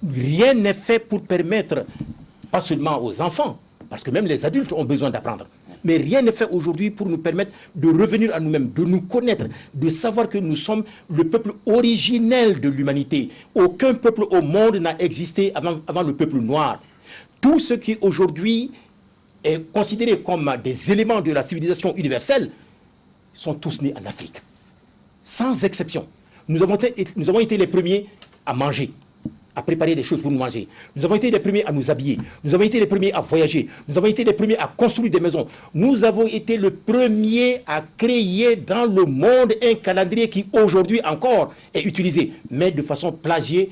rien n'est fait pour permettre, pas seulement aux enfants, parce que même les adultes ont besoin d'apprendre, mais rien n'est fait aujourd'hui pour nous permettre de revenir à nous-mêmes, de nous connaître, de savoir que nous sommes le peuple originel de l'humanité. Aucun peuple au monde n'a existé avant le peuple noir. Tout ce qui aujourd'hui est considéré comme des éléments de la civilisation universelle sont tous nés en Afrique. Sans exception. Nous avons été les premiers à manger, à préparer des choses pour nous manger. Nous avons été les premiers à nous habiller. Nous avons été les premiers à voyager. Nous avons été les premiers à construire des maisons. Nous avons été le premier à créer dans le monde un calendrier qui aujourd'hui encore est utilisé, mais de façon plagiée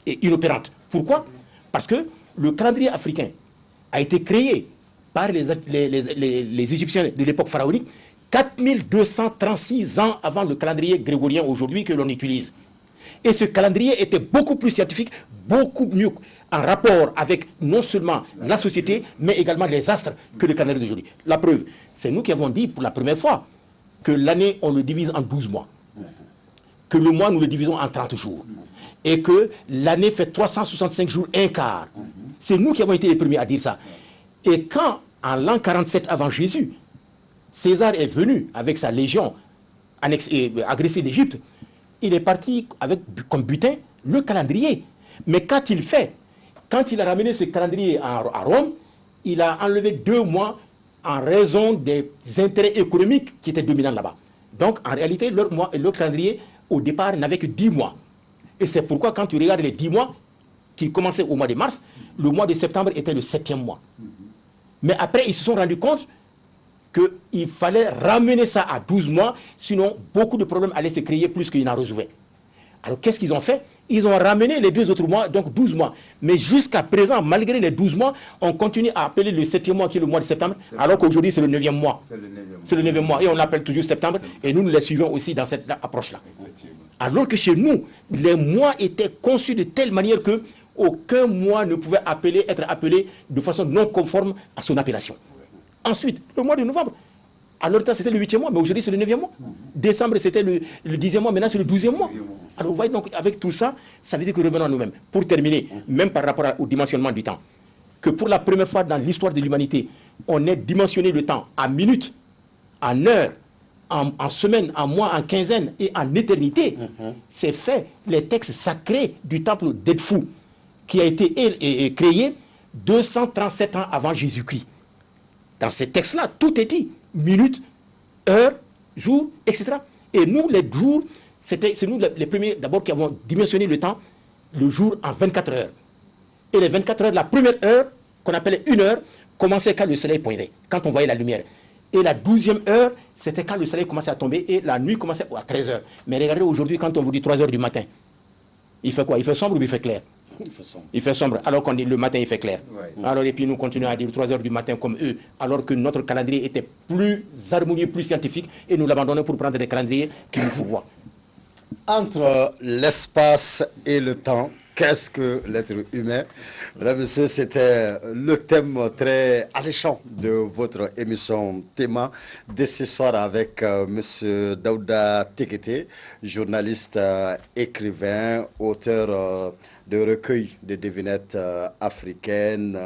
et inopérante. Pourquoi? Parce que le calendrier africain a été créé par les Égyptiens de l'époque pharaonique 4236 ans avant le calendrier grégorien aujourd'hui que l'on utilise. Et ce calendrier était beaucoup plus scientifique, beaucoup mieux en rapport avec non seulement la société, mais également les astres que le calendrier d'aujourd'hui. La preuve, c'est nous qui avons dit pour la première fois que l'année, on le divise en 12 mois. Que le mois, nous le divisons en 30 jours. Et que l'année fait 365 jours, un quart. C'est nous qui avons été les premiers à dire ça. Et quand, en l'an 47 avant Jésus, César est venu avec sa légion agresser l'Égypte, il est parti avec comme butin le calendrier. Mais quand il a ramené ce calendrier à Rome, il a enlevé 2 mois en raison des intérêts économiques qui étaient dominants là-bas. Donc en réalité, le calendrier au départ n'avait que 10 mois. Et c'est pourquoi quand tu regardes les 10 mois qui commençaient au mois de mars, le mois de septembre était le 7e mois. Mais après, ils se sont rendus compte qu'il fallait ramener ça à 12 mois, sinon beaucoup de problèmes allaient se créer plus qu'ils n'en résoudvaient. Alors qu'est-ce qu'ils ont fait? Ils ont ramené les 2 autres mois, donc 12 mois. Mais jusqu'à présent, malgré les 12 mois, on continue à appeler le 7e mois qui est le mois de septembre, alors qu'aujourd'hui c'est le 9e mois. C'est le 9e mois. Et on l'appelle toujours septembre, et nous les suivons aussi dans cette approche-là. Alors que chez nous, les mois étaient conçus de telle manière que aucun mois ne pouvait être appelé de façon non conforme à son appellation. Ensuite, le mois de novembre, à leur temps c'était le 8e mois, mais aujourd'hui c'est le 9e mois. Décembre c'était le 10e mois, maintenant c'est le 12e mois. Alors vous voyez, donc avec tout ça, ça veut dire que revenons à nous-mêmes. Pour terminer, même par rapport au dimensionnement du temps, que pour la première fois dans l'histoire de l'humanité, on ait dimensionné le temps en minutes, en heures, en semaines, en mois, en quinzaines et en éternité. C'est fait, les textes sacrés du temple d'Edfou, qui a été créé 237 ans avant Jésus-Christ. Dans ces textes-là, tout est dit. Minutes, heures, jours, etc. Et nous, les jours, c'est nous les premiers d'abord qui avons dimensionné le temps, le jour en 24 heures. Et les 24 heures, la première heure, qu'on appelait 1 heure, commençait quand le soleil pointait, quand on voyait la lumière. Et la 12e heure, c'était quand le soleil commençait à tomber et la nuit commençait à 13 heures. Mais regardez aujourd'hui, quand on vous dit 3 heures du matin, il fait quoi? Il fait sombre ou il fait clair? Il fait sombre, alors qu'on dit le matin il fait clair. Alors et puis nous continuons à dire 3 heures du matin comme eux, alors que notre calendrier était plus harmonieux, plus scientifique, et nous l'abandonnons pour prendre des calendriers qui nous fourvoient. Entre l'espace et le temps, qu'est-ce que l'être humain? Mesdames, Messieurs, c'était le thème très alléchant de votre émission Théma de ce soir avec Monsieur Daouda Tekete, journaliste, écrivain, auteur de recueils de devinettes africaines,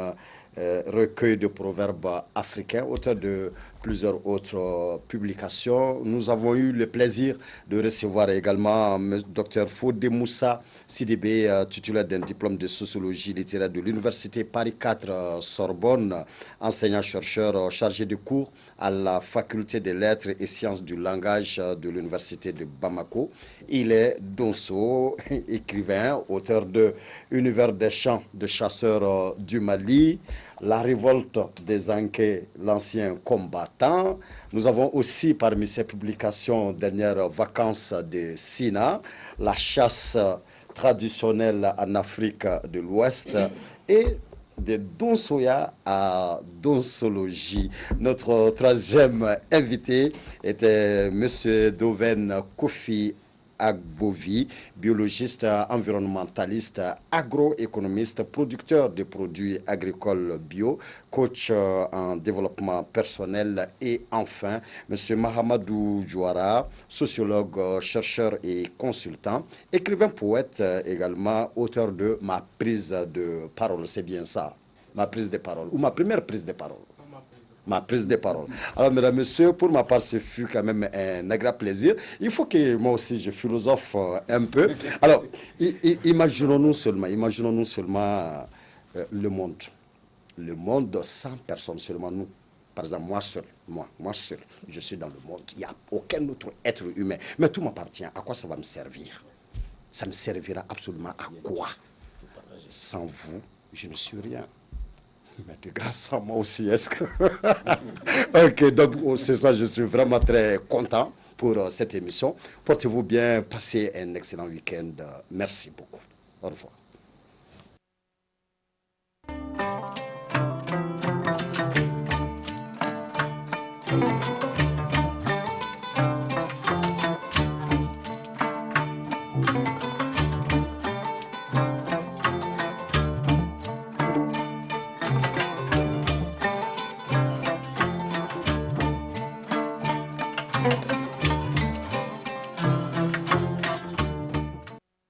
recueil de proverbes africains, auteur de plusieurs autres publications. Nous avons eu le plaisir de recevoir également Dr Fodé Moussa Sidibé, titulaire d'un diplôme de sociologie littéraire de l'Université Paris 4 Sorbonne, enseignant-chercheur chargé de cours à la Faculté des Lettres et Sciences du Langage de l'Université de Bamako. Il est Donso, écrivain, auteur de Univers des champs de chasseurs du Mali, La révolte des Anké, l'ancien combattant. Nous avons aussi parmi ses publications dernières Vacances de Sina, La chasse traditionnelle en Afrique de l'Ouest et de Donsoya à Donsologie. Notre troisième invité était M. Doven Kofi Agbovi, biologiste, environnementaliste, agroéconomiste, producteur de produits agricoles bio, coach en développement personnel et enfin, M. Mahamadou Jouara, sociologue, chercheur et consultant, écrivain poète également, auteur de Ma prise de parole, c'est bien ça, ma prise de parole, ou ma première prise de parole. Ma prise de parole. Alors, mesdames, messieurs, pour ma part, ce fut quand même un agréable plaisir. Il faut que moi aussi, je philosophe un peu. Alors, imaginons-nous seulement le monde. Le monde sans personne, seulement nous. Par exemple, moi seul, je suis dans le monde. Il n'y a aucun autre être humain. Mais tout m'appartient. À quoi ça va me servir? Ça me servira absolument à quoi? Sans vous, je ne suis rien. Mais de grâce à moi aussi, est-ce que... Ok, donc c'est ça, je suis vraiment très content pour cette émission. Portez-vous bien, passez un excellent week-end. Merci beaucoup. Au revoir. Thank you.